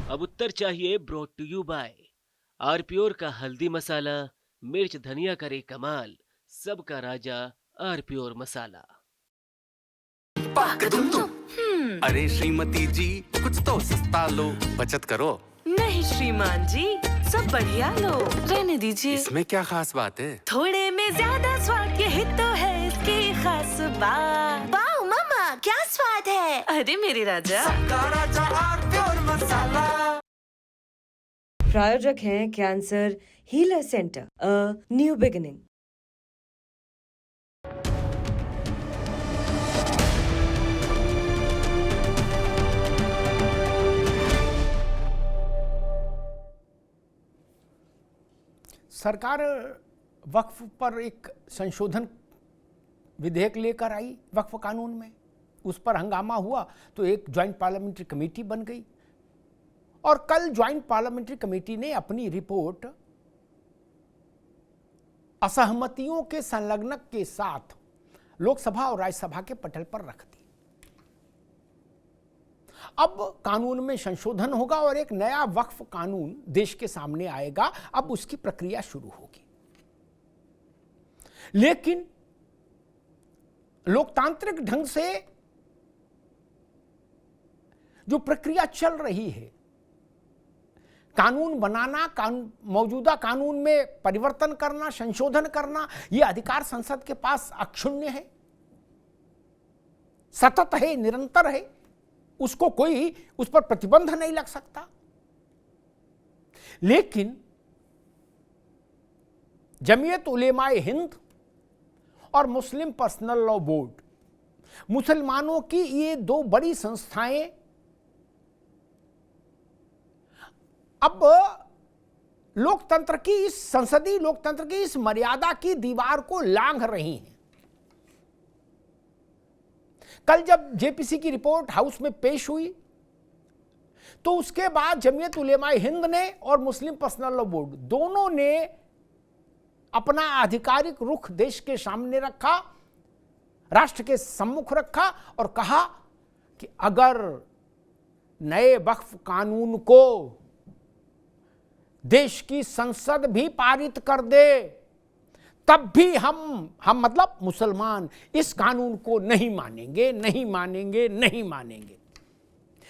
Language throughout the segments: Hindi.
अब उत्तर चाहिए ब्रॉट टू यू बाय आरप्योर का हल्दी मसाला, मिर्च धनिया करे कमाल, सबका राजा आरप्योर मसाला। पाक दुम दुम। अरे श्रीमती जी कुछ तो सस्ता लो, बचत करो। नहीं श्रीमान जी, सब बढ़िया लो, रहने दीजिए। इसमें क्या खास बात है? थोड़े में ज्यादा स्वाद, यही तो है इसकी खास बात। वाह मामा, क्या स्वाद है। अरे मेरे राजा, सबका राजा आरप्योर मसाला। प्रायोजक हैं cancer healer centre, a new beginning. सरकार वक्फ पर एक संशोधन विधेयक लेकर आई वक्फ कानून में, उस पर हंगामा हुआ तो एक ज्वाइंट पार्लियामेंट्री कमेटी बन गई और कल ज्वाइंट पार्लियामेंट्री कमेटी ने अपनी रिपोर्ट असहमतियों के संलग्नक के साथ लोकसभा और राज्यसभा के पटल पर रख दी। अब कानून में संशोधन होगा और एक नया वक्फ कानून देश के सामने आएगा। अब उसकी प्रक्रिया शुरू होगी, लेकिन लोकतांत्रिक ढंग से जो प्रक्रिया चल रही है, कानून बनाना, मौजूदा कानून में परिवर्तन करना, संशोधन करना, यह अधिकार संसद के पास अक्षुण्य है, सतत है, निरंतर है, उसको कोई उस पर प्रतिबंध नहीं लग सकता। लेकिन जमीयत उलेमाए हिंद और मुस्लिम पर्सनल लॉ बोर्ड, मुसलमानों की ये दो बड़ी संस्थाएं अब लोकतंत्र की, इस संसदीय लोकतंत्र की इस मर्यादा की दीवार को लांघ रही हैं। कल जब जेपीसी की रिपोर्ट हाउस में पेश हुई तो उसके बाद जमीयत उलेमाए हिंद ने और मुस्लिम पर्सनल लॉ बोर्ड दोनों ने अपना आधिकारिक रुख देश के सामने रखा, राष्ट्र के सम्मुख रखा और कहा कि अगर नए वक्फ कानून को देश की संसद भी पारित कर दे, तब भी हम मतलब मुसलमान इस कानून को नहीं मानेंगे, नहीं मानेंगे, नहीं मानेंगे।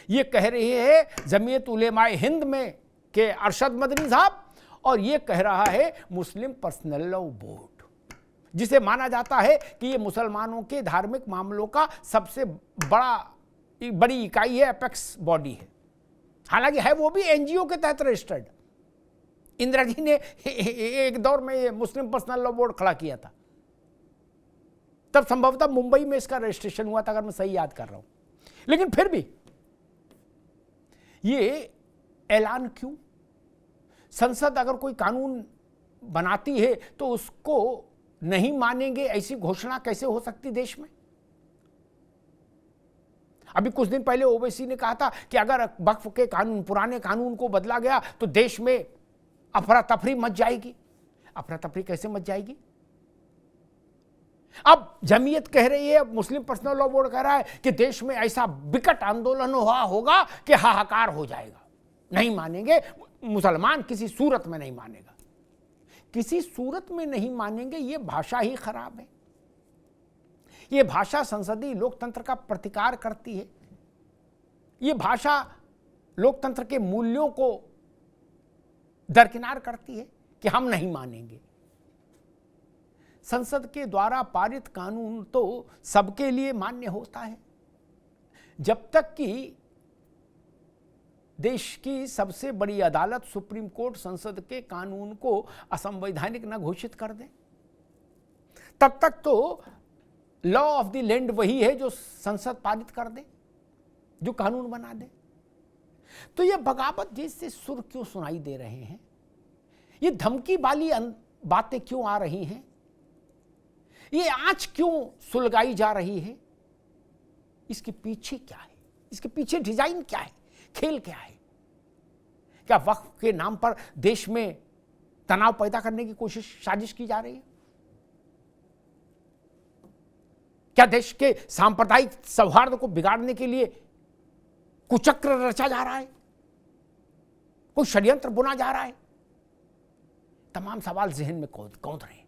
ये कह रहे हैं जमीयत उलेमाए हिंद में के अरशद मदनी साहब, और ये कह रहा है मुस्लिम पर्सनल लॉ बोर्ड, जिसे माना जाता है कि ये मुसलमानों के धार्मिक मामलों का सबसे बड़ी इकाई है, एपेक्स बॉडी है। हालांकि है वो भी एनजीओ के तहत रजिस्टर्ड। इंदिरा जी ने एक दौर में ये मुस्लिम पर्सनल लॉ बोर्ड खड़ा किया था, तब संभवतः मुंबई में इसका रजिस्ट्रेशन हुआ था, अगर मैं सही याद कर रहा हूं। लेकिन फिर भी ये ऐलान क्यों? संसद अगर कोई कानून बनाती है तो उसको नहीं मानेंगे, ऐसी घोषणा कैसे हो सकती देश में? अभी कुछ दिन पहले ओवैसी ने कहा था कि अगर वक्फ के कानून, पुराने कानून को बदला गया तो देश में अफरा तफरी मच जाएगी। अफरा तफरी कैसे मच जाएगी? अब जमीयत कह रही है, मुस्लिम पर्सनल लॉ बोर्ड कह रहा है कि देश में ऐसा विकट आंदोलन होगा कि हाहाकार हो जाएगा, नहीं मानेंगे मुसलमान, किसी सूरत में नहीं मानेगा। किसी सूरत में नहीं मानेंगे, ये भाषा ही खराब है। ये भाषा संसदीय लोकतंत्र का प्रतिकार करती है। ये भाषा लोकतंत्र के मूल्यों को दरकिनार करती है कि हम नहीं मानेंगे। संसद के द्वारा पारित कानून तो सबके लिए मान्य होता है, जब तक कि देश की सबसे बड़ी अदालत सुप्रीम कोर्ट संसद के कानून को असंवैधानिक न घोषित कर दे। तब तक तो लॉ ऑफ द लैंड वही है जो संसद पारित कर दे, जो कानून बना दे। तो ये बगावत जैसे सुर क्यों सुनाई दे रहे हैं? ये धमकी वाली बातें क्यों आ रही हैं? ये आंच क्यों सुलगाई जा रही है? इसके पीछे क्या है? इसके पीछे डिजाइन क्या है? खेल क्या है? क्या वक्फ के नाम पर देश में तनाव पैदा करने की साजिश की जा रही है? क्या देश के सांप्रदायिक सौहार्द को बिगाड़ने के लिए कुचक्र रचा जा रहा है? कोई षड्यंत्र बुना जा रहा है? तमाम सवाल जहन में कौंध रहे हैं।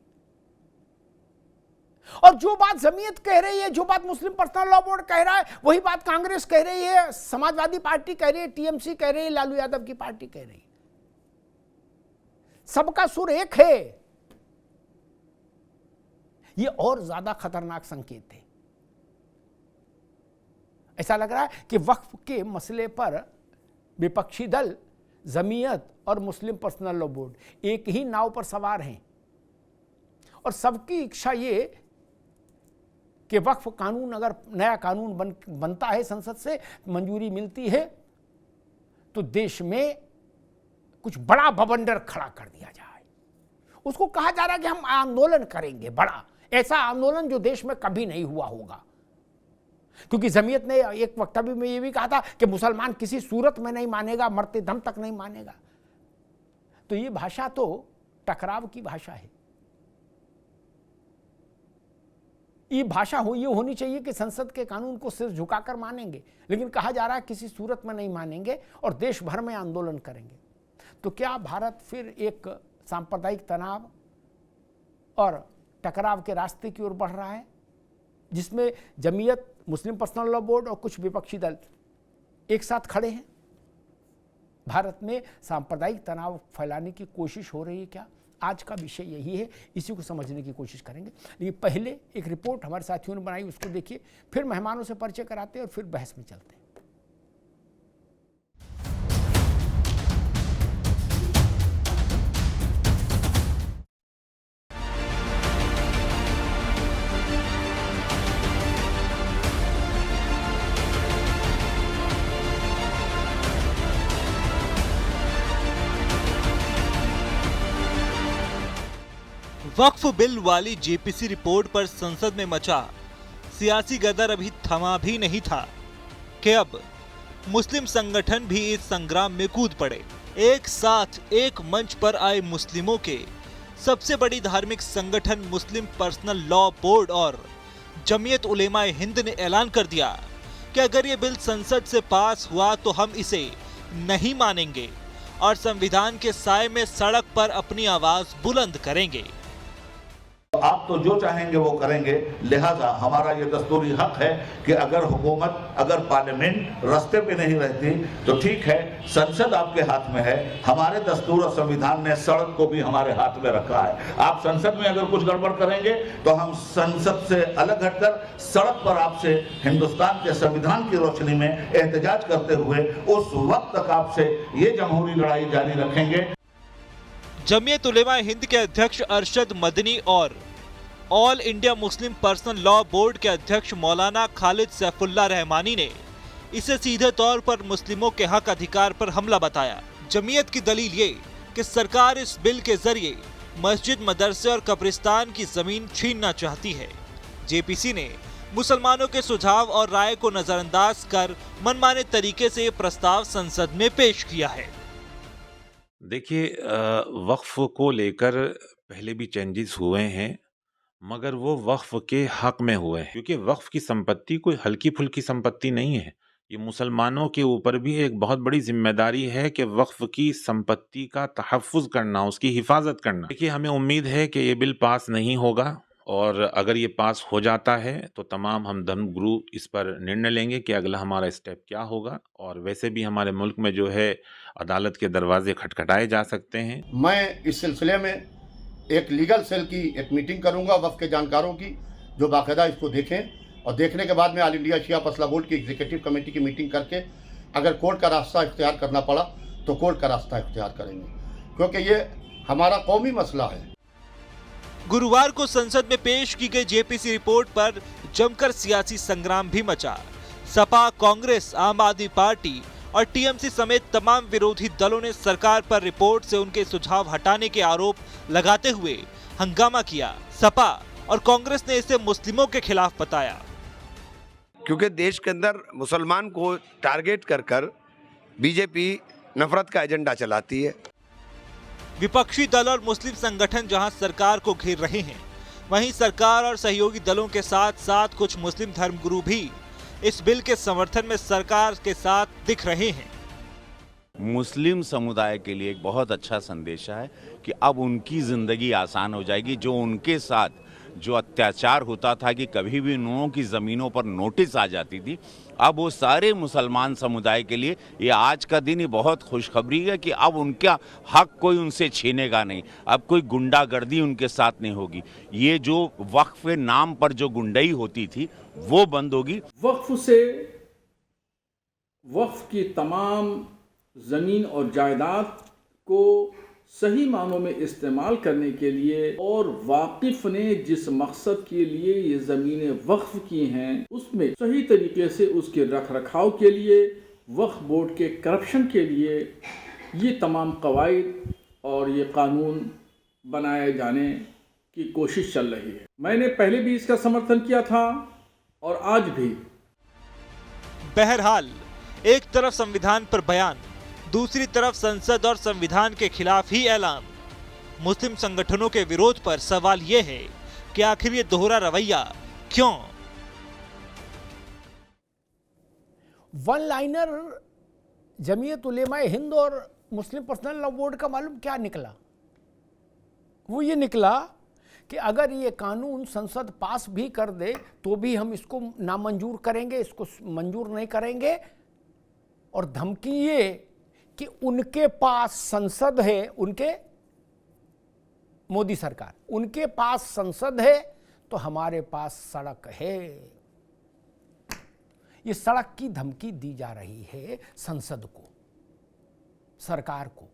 और जो बात जमीयत कह रही है, जो बात मुस्लिम पर्सनल लॉ बोर्ड कह रहा है, वही बात कांग्रेस कह रही है, समाजवादी पार्टी कह रही है, टीएमसी कह रही है, लालू यादव की पार्टी कह रही है। सबका सुर एक है। ये और ज्यादा खतरनाक संकेत है। ऐसा लग रहा है कि वक्फ के मसले पर विपक्षी दल, जमीयत और मुस्लिम पर्सनल लॉ बोर्ड एक ही नाव पर सवार हैं और सबकी इच्छा ये कि वक्फ कानून, अगर नया कानून बनता है, संसद से मंजूरी मिलती है, तो देश में कुछ बड़ा बवंडर खड़ा कर दिया जाए। उसको कहा जा रहा है कि हम आंदोलन करेंगे, बड़ा ऐसा आंदोलन जो देश में कभी नहीं हुआ होगा। क्योंकि जमीयत ने एक वक्तव्य में यह भी कहा था कि मुसलमान किसी सूरत में नहीं मानेगा, मरते दम तक नहीं मानेगा। तो ये भाषा तो टकराव की भाषा है। ये भाषा ये होनी चाहिए कि संसद के कानून को सिर झुकाकर मानेंगे, लेकिन कहा जा रहा है किसी सूरत में नहीं मानेंगे और देश भर में आंदोलन करेंगे। तो क्या भारत फिर एक सांप्रदायिक तनाव और टकराव के रास्ते की ओर बढ़ रहा है, जिसमें जमीयत, मुस्लिम पर्सनल लॉ बोर्ड और कुछ विपक्षी दल एक साथ खड़े हैं? भारत में सांप्रदायिक तनाव फैलाने की कोशिश हो रही है क्या? आज का विषय यही है, इसी को समझने की कोशिश करेंगे। लेकिन पहले एक रिपोर्ट हमारे साथियों ने बनाई, उसको देखिए, फिर मेहमानों से परिचय कराते हैं और फिर बहस में चलते हैं। वक्फ बिल वाली जेपीसी रिपोर्ट पर संसद में मचा सियासी गदर अभी थमा भी नहीं था कि अब मुस्लिम संगठन भी इस संग्राम में कूद पड़े। एक साथ एक मंच पर आए मुस्लिमों के सबसे बड़ी धार्मिक संगठन मुस्लिम पर्सनल लॉ बोर्ड और जमीयत उलेमाए हिंद ने ऐलान कर दिया कि अगर ये बिल संसद से पास हुआ तो हम इसे नहीं मानेंगे और संविधान के साए में सड़क पर अपनी आवाज बुलंद करेंगे। आप तो जो चाहेंगे वो करेंगे, लिहाजा हमारा ये दस्तूरी हक है कि अगर हुकूमत, अगर पार्लियामेंट रास्ते पे नहीं रहती तो ठीक है, संसद आपके हाथ में है। हमारे दस्तूर और संविधान ने सड़क को भी हमारे हाथ में रखा है। आप संसद में अगर कुछ गड़बड़ करेंगे तो हम संसद से अलग हटकर सड़क पर आपसे हिंदुस्तान के संविधान की रोशनी में एहतजाज करते हुए उस वक्त तक आपसे ये जमहूरी लड़ाई जारी रखेंगे। जमीयत उलेमाए हिंद के अध्यक्ष अरशद मदनी और all India Muslim personal law board के अध्यक्ष मौलाना खालिद सैफुल्लाह रहमानी ने इसे सीधे तौर पर मुस्लिमों के हक अधिकार पर हमला बताया। जमीयत की दलील ये कि सरकार इस बिल के जरिए मस्जिद, मदरसे और कब्रिस्तान की जमीन छीनना चाहती है। जेपीसी ने मुसलमानों के सुझाव और राय को नजरअंदाज कर मनमाने तरीके से ये प्रस्ताव संसद में पेश किया है। देखिए, वक्फ को लेकर पहले भी चेंजेस हुए हैं, मगर वो वक्फ के हक में हुए हैं, क्योंकि वक्फ की संपत्ति कोई हल्की फुल्की संपत्ति नहीं है। ये मुसलमानों के ऊपर भी एक बहुत बड़ी जिम्मेदारी है कि वक्फ की संपत्ति का तहफ़्फ़ुज़ करना, उसकी हिफाजत करना। देखिए, हमें उम्मीद है कि ये बिल पास नहीं होगा, और अगर ये पास हो जाता है तो तमाम हम धर्मगुरु इस पर निर्णय लेंगे कि अगला हमारा स्टेप क्या होगा। और वैसे भी हमारे मुल्क में जो है अदालत के दरवाजे खटखटाए जा सकते हैं। मैं इस सिलसिले में एक लीगल सेल की एक मीटिंग करूंगा वक्फ के जानकारों की, जो बाकायदा इसको देखें, और देखने के बाद में ऑल इंडिया शिया मसला बोर्ड की एग्जीक्यूटिव कमेटी की मीटिंग करके अगर कोर्ट का रास्ता इख्तियार करना पड़ा तो कोर्ट का रास्ता इख्तियार करेंगे, क्योंकि ये हमारा कौमी मसला है। गुरुवार को संसद में पेश की गई जेपीसी रिपोर्ट पर जमकर सियासी संग्राम भी मचा। सपा, कांग्रेस, आम आदमी पार्टी और टीएमसी समेत तमाम विरोधी दलों ने सरकार पर रिपोर्ट से उनके सुझाव हटाने के आरोप लगाते हुए हंगामा किया। सपा और कांग्रेस ने इसे मुस्लिमों के खिलाफ बताया, क्योंकि देश के अंदर मुसलमान को टारगेट कर बीजेपी नफरत का एजेंडा चलाती है। विपक्षी दल और मुस्लिम संगठन जहां सरकार को घेर रहे हैं, वहीं सरकार और सहयोगी दलों के साथ साथ कुछ मुस्लिम धर्मगुरु भी इस बिल के समर्थन में सरकार के साथ दिख रहे हैं। मुस्लिम समुदाय के लिए एक बहुत अच्छा संदेश है कि अब उनकी ज़िंदगी आसान हो जाएगी। जो उनके साथ जो अत्याचार होता था कि कभी भी उन्होंने की ज़मीनों पर नोटिस आ जाती थी, अब वो सारे मुसलमान समुदाय के लिए ये आज का दिन ही बहुत खुशखबरी है कि अब उनका हक कोई उनसे छीनेगा नहीं, अब कोई गुंडागर्दी उनके साथ नहीं होगी। ये जो वक्फ के नाम पर जो गुंडई होती थी वो बंद होगी। वक्फ से वक्फ की तमाम ज़मीन और जायदाद को सही मानों में इस्तेमाल करने के लिए और वाकिफ ने जिस मकसद के लिए ये ज़मीनें वक्फ की हैं उसमें सही तरीके से उसके रख रखाव के लिए, वक्फ बोर्ड के करप्शन के लिए ये तमाम कवायद और ये कानून बनाए जाने की कोशिश चल रही है। मैंने पहले भी इसका समर्थन किया था और आज भी। बहरहाल एक तरफ संविधान पर बयान, दूसरी तरफ संसद और संविधान के खिलाफ ही ऐलान। मुस्लिम संगठनों के विरोध पर सवाल यह है कि आखिर ये दोहरा रवैया क्यों? वन लाइनर जमीयत उलेमा हिंद और मुस्लिम पर्सनल लॉ बोर्ड का मालूम क्या निकला? वो ये निकला कि अगर ये कानून संसद पास भी कर दे तो भी हम इसको नामंजूर करेंगे, इसको मंजूर नहीं करेंगे। और धमकी ये कि उनके पास संसद है, उनके मोदी सरकार, उनके पास संसद है तो हमारे पास सड़क है। ये सड़क की धमकी दी जा रही है संसद को, सरकार को,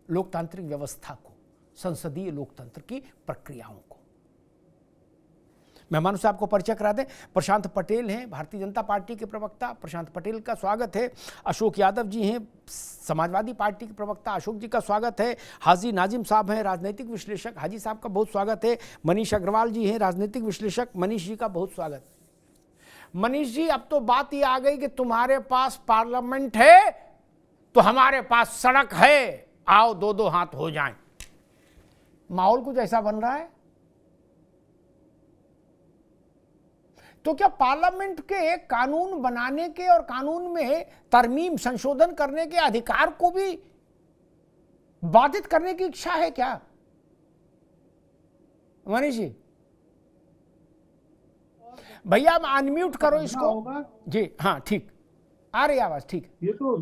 लोकतांत्रिक व्यवस्था को, संसदीय लोकतंत्र की प्रक्रियाओं को। मेहमानों से आपको परिचय करा दें। प्रशांत पटेल हैं, भारतीय जनता पार्टी के प्रवक्ता। प्रशांत पटेल का स्वागत है। अशोक यादव जी हैं, समाजवादी पार्टी के प्रवक्ता। अशोक जी का स्वागत है। हाजी नाजिम साहब हैं, राजनीतिक विश्लेषक। हाजी साहब का बहुत स्वागत है। मनीष अग्रवाल जी हैं, राजनीतिक विश्लेषक। मनीष जी का बहुत स्वागत है। मनीष जी, अब तो बात ये आ गई कि तुम्हारे पास पार्लियामेंट है तो हमारे पास सड़क है, आओ दो दो हाथ हो जाएं। माहौल कुछ ऐसा बन रहा है। तो क्या पार्लियामेंट के कानून बनाने के और कानून में तरमीम संशोधन करने के अधिकार को भी बाधित करने की इच्छा है क्या? मनीष जी, भैया अनम्यूट करो इसको। जी हाँ, ठीक आ रही आवाज। ठीक। ये तो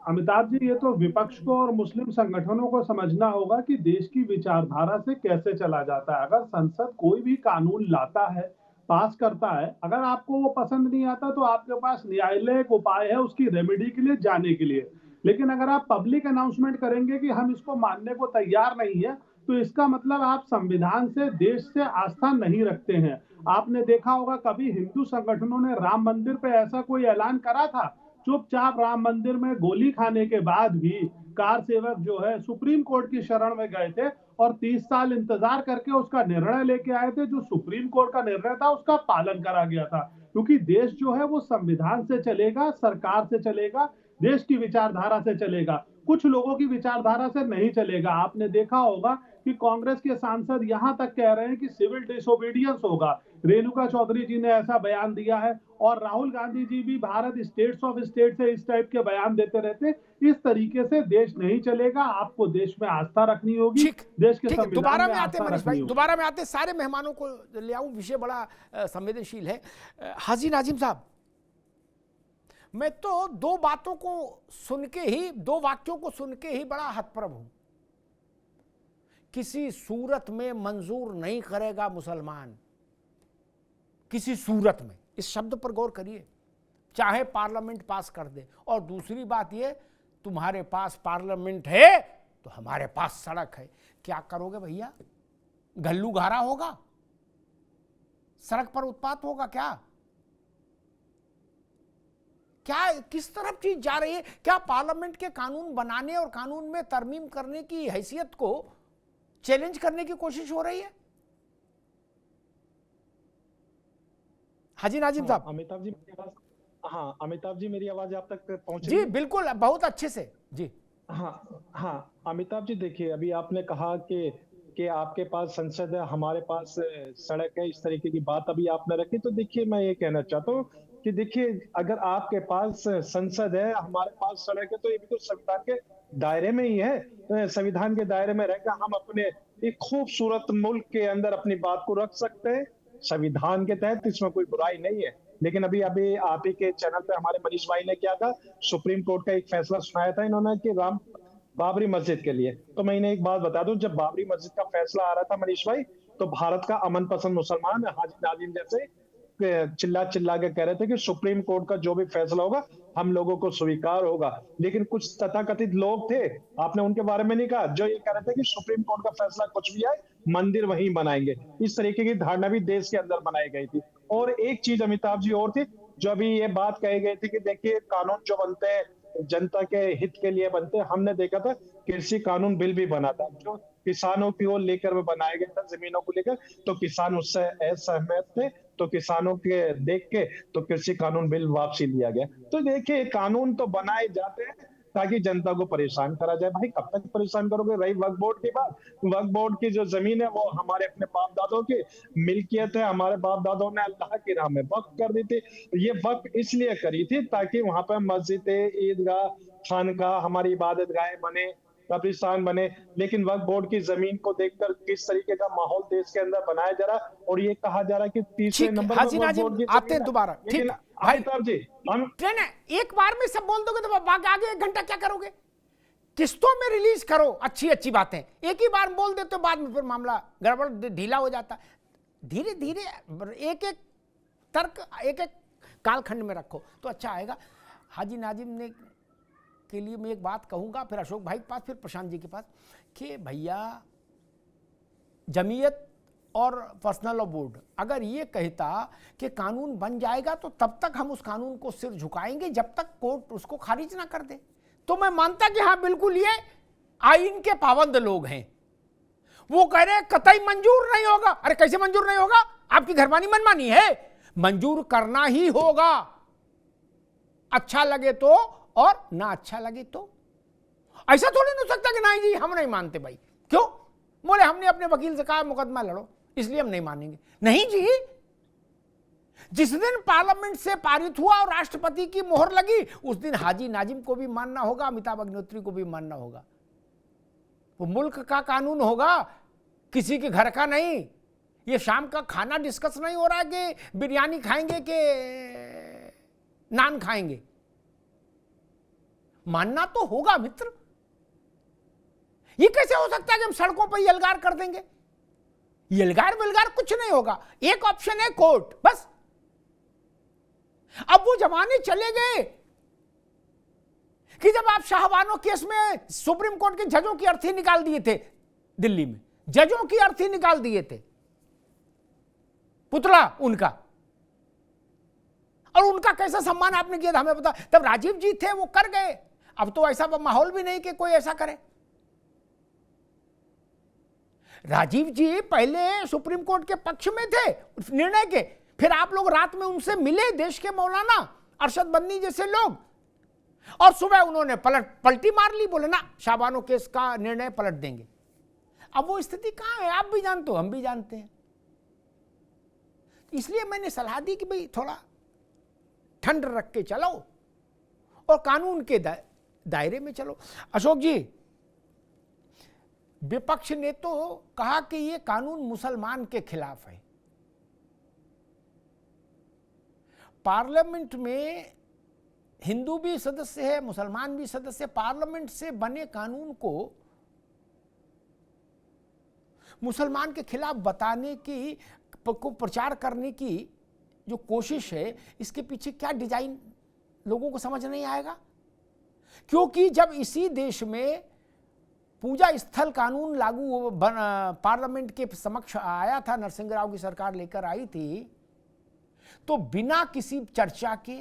अमिताभ जी, ये तो विपक्ष को और मुस्लिम संगठनों को समझना होगा कि देश की विचारधारा से कैसे चला जाता है। अगर संसद कोई भी कानून लाता है, पास करता है, अगर आपको वो पसंद नहीं आता तो आपके पास न्यायालय उपाय है उसकी रेमेडी के लिए जाने के लिए। लेकिन अगर आप पब्लिक अनाउंसमेंट करेंगे कि हम इसको मानने को तैयार नहीं है तो इसका मतलब आप संविधान से, देश से आस्था नहीं रखते हैं। आपने देखा होगा कभी हिंदू संगठनों ने राम मंदिर पे ऐसा कोई ऐलान करा था? चुपचाप राम मंदिर में गोली खाने के बाद भी कार सेवक जो है सुप्रीम कोर्ट की शरण में गए थे और 30 साल इंतजार करके उसका निर्णय लेके आए थे। जो सुप्रीम कोर्ट का निर्णय था उसका पालन करा गया था, क्योंकि देश जो है वो संविधान से चलेगा, सरकार से चलेगा, देश की विचारधारा से चलेगा, कुछ लोगों की विचारधारा से नहीं चलेगा। आपने देखा होगा कि कांग्रेस के सांसद यहां तक कह रहे हैं कि सिविल डिसोबीडियंस होगा। रेणुका चौधरी जी ने ऐसा बयान दिया है और राहुल गांधी जी भी भारत स्टेट्स ऑफ स्टेट से इस टाइप के बयान देते रहते। इस तरीके से देश नहीं चलेगा। आपको देश में आस्था रखनी होगी, देश के संविधान दोबारा में में आते आस्था मनीष रखनी भाई, होगी। दोबारा में आते, सारे मेहमानों को ले आऊं, विषय बड़ा संवेदनशील है। हाजी नाजिम साहब, मैं तो दो बातों को सुन के ही, दो वाक्यों को सुन के ही बड़ा हतप्रभ हूं। किसी सूरत में मंजूर नहीं करेगा मुसलमान, किसी सूरत में, इस शब्द पर गौर करिए, चाहे पार्लियामेंट पास कर दे। और दूसरी बात ये, तुम्हारे पास पार्लियामेंट है तो हमारे पास सड़क है। क्या करोगे भैया? घल्लू घारा होगा, सड़क पर उत्पात होगा क्या? क्या किस तरफ चीज जा रही है? क्या पार्लियामेंट के कानून बनाने और कानून में तरमीम करने की हैसियत को चैलेंज करने की कोशिश हो रही है? हाजी नाजिम साहब। अमिताभ जी मेरी आवाज, हाँ अमिताभ जी मेरी आवाज आप तक पहुंच जी बिल्कुल, बहुत अच्छे से जी। हाँ अमिताभ जी, देखिए अभी आपने कहा कि आपके पास संसद है, हमारे पास सड़क है, इस तरीके की बात अभी आपने रखी। तो देखिए मैं ये कहना चाहता हूँ कि देखिए, अगर आपके पास संसद है, हमारे पास सड़क है, तो ये भी तो संविधान के दायरे में ही है। तो संविधान के दायरे में रहकर हम अपने एक खूबसूरत मुल्क के अंदर अपनी बात को रख सकते हैं संविधान के तहत, इसमें कोई बुराई नहीं है। लेकिन अभी अभी आप ही के चैनल पे हमारे मनीष भाई ने क्या कहा, सुप्रीम कोर्ट का एक फैसला सुनाया था इन्होंने कि बाबरी मस्जिद के लिए। तो मैं इन्हें एक बात बता दूं, जब बाबरी मस्जिद का फैसला आ रहा था मनीष भाई, तो भारत का अमन पसंद मुसलमान हाजी नाजिम जैसे चिल्ला चिल्ला के कह रहे थे कि सुप्रीम कोर्ट का जो भी फैसला होगा हम लोगों को स्वीकार होगा। लेकिन कुछ तथाकथित लोग थे, आपने उनके बारे में नहीं कहा, जो ये कह रहे थे कि सुप्रीम कोर्ट का फैसला कुछ भी आए मंदिर वहीं बनाएंगे। इस तरीके की धारणा भी देश के अंदर बनाई गई थी। और एक चीज अमिताभ जी और थी, जो अभी ये बात कही गई थी कि देखिए कानून जो बनते हैं जनता के हित के लिए बनते हैं। हमने देखा था कृषि कानून बिल भी बना था जो किसानों की ओर लेकर वो बनाया गया था, जमीनों को लेकर, तो किसान उससे असहमत थे, तो किसानों के देख के तो कृषि कानून बिल वापसी लिया गया। तो देखिए कानून तो बनाए जाते हैं ताकि जनता को परेशान करा जाए। भाई कब तक परेशान करोगे? रही वक्फ बोर्ड की बात, वक्फ बोर्ड की जो जमीन है वो हमारे अपने बाप दादों की मिल्कियत है, हमारे बाप दादों ने अल्लाह की राह में वक्फ कर दी थी। ये वक्फ इसलिए करी थी ताकि वहां पर मस्जिदें, ईदगाह, खानका, हमारी इबादत गाहें बने, कब्रिस्तान बने। लेकिन वक्फ बोर्ड की जमीन को देखकर किस तरीके का माहौल देश के अंदर बनाया जा रहा, और ये कहा जा रहा कि तीसरे नंबर हाजी नाजिम आते दोबारा। ठीक भाई जी, हम एक बार में सब बोल दोगे तो आगे 1 घंटा क्या करोगे? किस्तों में रिलीज करो अच्छी अच्छी बातें, एक ही बार बोल देते तो बाद में फिर मामला गड़बड़ ढीला हो जाता। धीरे धीरे एक एक तर्क एक एक कालखंड में रखो तो अच्छा आएगा। हाजी नाजिम ने के लिए मैं एक बात कहूंगा, फिर अशोक भाई के पास, फिर प्रशांत जी के पास, कि भैया जमीयत और पर्सनल लॉ बोर्ड अगर ये कहता कि कानून बन जाएगा तो तब तक हम उस कानून को सिर झुकाएंगे जब तक कोर्ट उसको खारिज ना कर दे, तो मैं मानता कि हाँ बिल्कुल ये आईन के पाबंद लोग हैं। वो कह रहे कतई मंजूर नहीं होगा। अरे कैसे मंजूर नहीं होगा? आपकी घरवानी मनमानी है, मंजूर करना ही होगा, अच्छा लगे तो और ना अच्छा लगे तो। ऐसा थोड़ी नहीं हो सकता कि नहीं जी हम नहीं मानते। भाई क्यों? बोले हमने अपने वकील से कहा मुकदमा लड़ो इसलिए हम नहीं मानेंगे। नहीं जी, जिस दिन पार्लियामेंट से पारित हुआ और राष्ट्रपति की मोहर लगी उस दिन हाजी नाजिम को भी मानना होगा, अमिताभ अग्निहोत्री को भी मानना होगा। वो मुल्क का कानून होगा, किसी के घर का नहीं। ये शाम का खाना डिस्कस नहीं हो रहा है कि बिरयानी खाएंगे कि नान खाएंगे। मानना तो होगा मित्र। ये कैसे हो सकता है कि हम सड़कों पर यलगार कर देंगे? यलगार विलगार कुछ नहीं होगा, एक ऑप्शन है कोर्ट, बस। अब वो जमाने चले गए कि जब आप शाहबानो केस में सुप्रीम कोर्ट के जजों की अर्थी निकाल दिए थे, दिल्ली में जजों की अर्थी निकाल दिए थे, पुतला उनका, और उनका कैसा सम्मान आपने किया था हमें पता। तब राजीव जी थे, वो कर गए। अब तो ऐसा माहौल भी नहीं कि कोई ऐसा करे। राजीव जी पहले सुप्रीम कोर्ट के पक्ष में थे निर्णय के, फिर आप लोग रात में उनसे मिले, देश के मौलाना अरशद बन्नी जैसे लोग, और सुबह उन्होंने पलटी मार ली, बोले ना शाहबानो केस का निर्णय पलट देंगे। अब वो स्थिति कहां है? आप भी जानते हो, हम भी जानते हैं। इसलिए मैंने सलाह दी कि भाई थोड़ा ठंड रख के चलो और कानून के दायरे में चलो। अशोक जी, विपक्ष ने तो कहा कि ये कानून मुसलमान के खिलाफ है। पार्लियामेंट में हिंदू भी सदस्य है, मुसलमान भी सदस्य। पार्लियामेंट से बने कानून को मुसलमान के खिलाफ बताने की, को प्रचार करने की जो कोशिश है, इसके पीछे क्या डिजाइन लोगों को समझ नहीं आएगा। क्योंकि जब इसी देश में पूजा स्थल कानून लागू पार्लियामेंट के समक्ष आया था, नरसिंह राव की सरकार लेकर आई थी, तो बिना किसी चर्चा के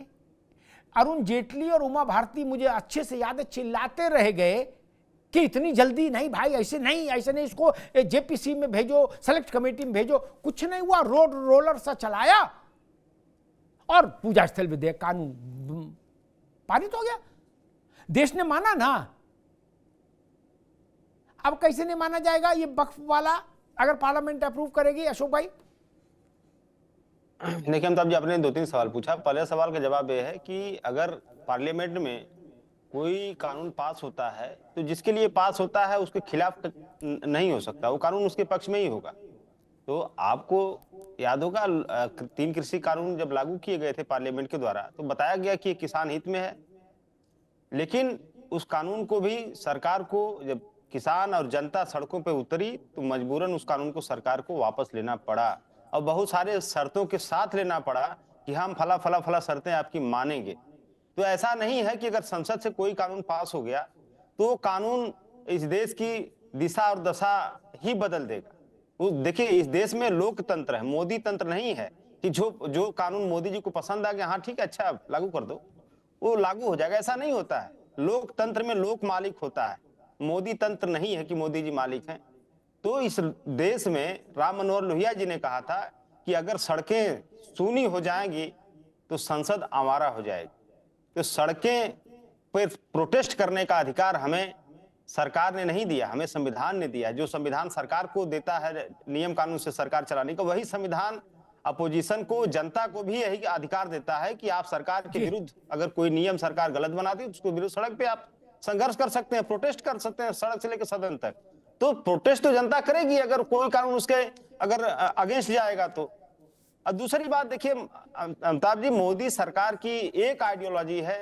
अरुण जेटली और उमा भारती, मुझे अच्छे से याद है, चिल्लाते रह गए कि इतनी जल्दी नहीं भाई, ऐसे नहीं, ऐसे नहीं, इसको जेपीसी में भेजो, सेलेक्ट कमेटी में भेजो। कुछ नहीं हुआ, रोड रोलर सा चलाया और पूजा स्थल विधेयक कानून पारित हो गया। देश ने माना ना। अब कैसे नहीं माना जाएगा ये वक्फ वाला, अगर पार्लियामेंट अप्रूव करेगी? अशोक भाई देखिए अमिताभ जी, आपने 2-3 सवाल पूछा। पहले सवाल का जवाब ये है कि अगर पार्लियामेंट में कोई कानून पास होता है तो जिसके लिए पास होता है उसके खिलाफ नहीं हो सकता, वो कानून उसके पक्ष में ही होगा। तो आपको याद होगा 3 कृषि कानून जब लागू किए गए थे पार्लियामेंट के द्वारा तो बताया गया कि ये किसान हित में है, लेकिन उस कानून को भी सरकार को, जब किसान और जनता सड़कों पे उतरी तो मजबूरन उस कानून को सरकार को वापस लेना पड़ा और बहुत सारे शर्तों के साथ लेना पड़ा कि हम फला शर्तें आपकी मानेंगे। तो ऐसा नहीं है कि अगर संसद से कोई कानून पास हो गया तो वो कानून इस देश की दिशा और दशा ही बदल देगा। वो देखिए, इस देश में लोकतंत्र है, मोदी तंत्र नहीं है कि जो कानून मोदी जी को पसंद आ गया, हाँ ठीक है, अच्छा लागू कर दो, वो लागू हो जाएगा। ऐसा नहीं होता है। लोकतंत्र में लोक मालिक होता है, मोदी तंत्र नहीं है कि मोदी जी मालिक हैं। तो इस देश में राम मनोहर लोहिया जी ने कहा था कि अगर सड़कें सूनी हो जाएंगी तो संसद आवारा हो जाएगी। तो सड़कें पर प्रोटेस्ट करने का अधिकार हमें सरकार ने नहीं दिया, हमें संविधान ने दिया। जो संविधान सरकार को देता है नियम कानून से सरकार चलाने का, वही संविधान अपोजिशन को, जनता को भी यही अधिकार देता है कि आप सरकार के विरुद्ध अगर कोई नियम सरकार गलत बनाती है तो उसको विरुद्ध सड़क पे आप संघर्ष कर सकते हैं, प्रोटेस्ट कर सकते हैं, सड़क से लेकर सदन तक। तो प्रोटेस्ट तो जनता करेगी अगर कोई कानून उसके अगर अगेंस्ट जाएगा तो। और दूसरी बात देखिए अमिताभ जी, मोदी सरकार की एक आइडियोलॉजी है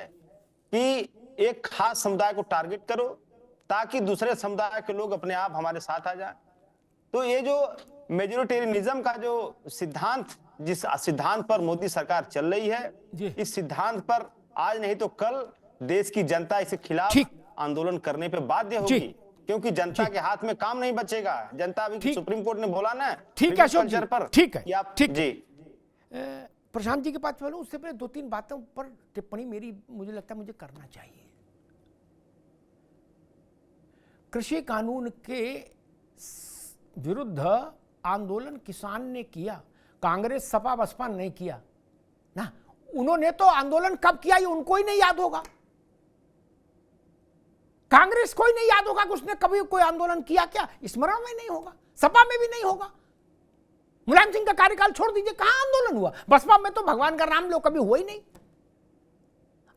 कि एक खास समुदाय को टारगेट करो ताकि दूसरे समुदाय के लोग अपने आप हमारे साथ आ जाए। तो ये जो मेजोरिटेरियनिज्म का जो सिद्धांत, जिस सिद्धांत पर मोदी सरकार चल रही है, इस सिद्धांत पर आज नहीं तो कल देश की जनता इसके खिलाफ आंदोलन करने पे बाध्य होगी, क्योंकि जनता के हाथ में काम नहीं बचेगा। जनता भी, सुप्रीम कोर्ट ने बोला ना, ठीक है अशोक जी, ठीक है, ठीक जी। प्रशांत जी के पास चलो, उससे पहले 2-3 बातों पर टिप्पणी मेरी, मुझे लगता है मुझे करना चाहिए। कृषि कानून के विरुद्ध आंदोलन किसान ने किया, कांग्रेस सपा बसपा नहीं किया ना। उन्होंने तो आंदोलन कब किया ये उनको ही नहीं याद होगा, कांग्रेस को ही नहीं याद होगा कि उसने कभी कोई आंदोलन किया क्या, स्मरण में नहीं होगा, सपा में भी नहीं होगा। मुलायम सिंह का कार्यकाल छोड़ दीजिए, कहां आंदोलन हुआ? बसपा में तो भगवान का नाम लो कभी हुआ ही नहीं।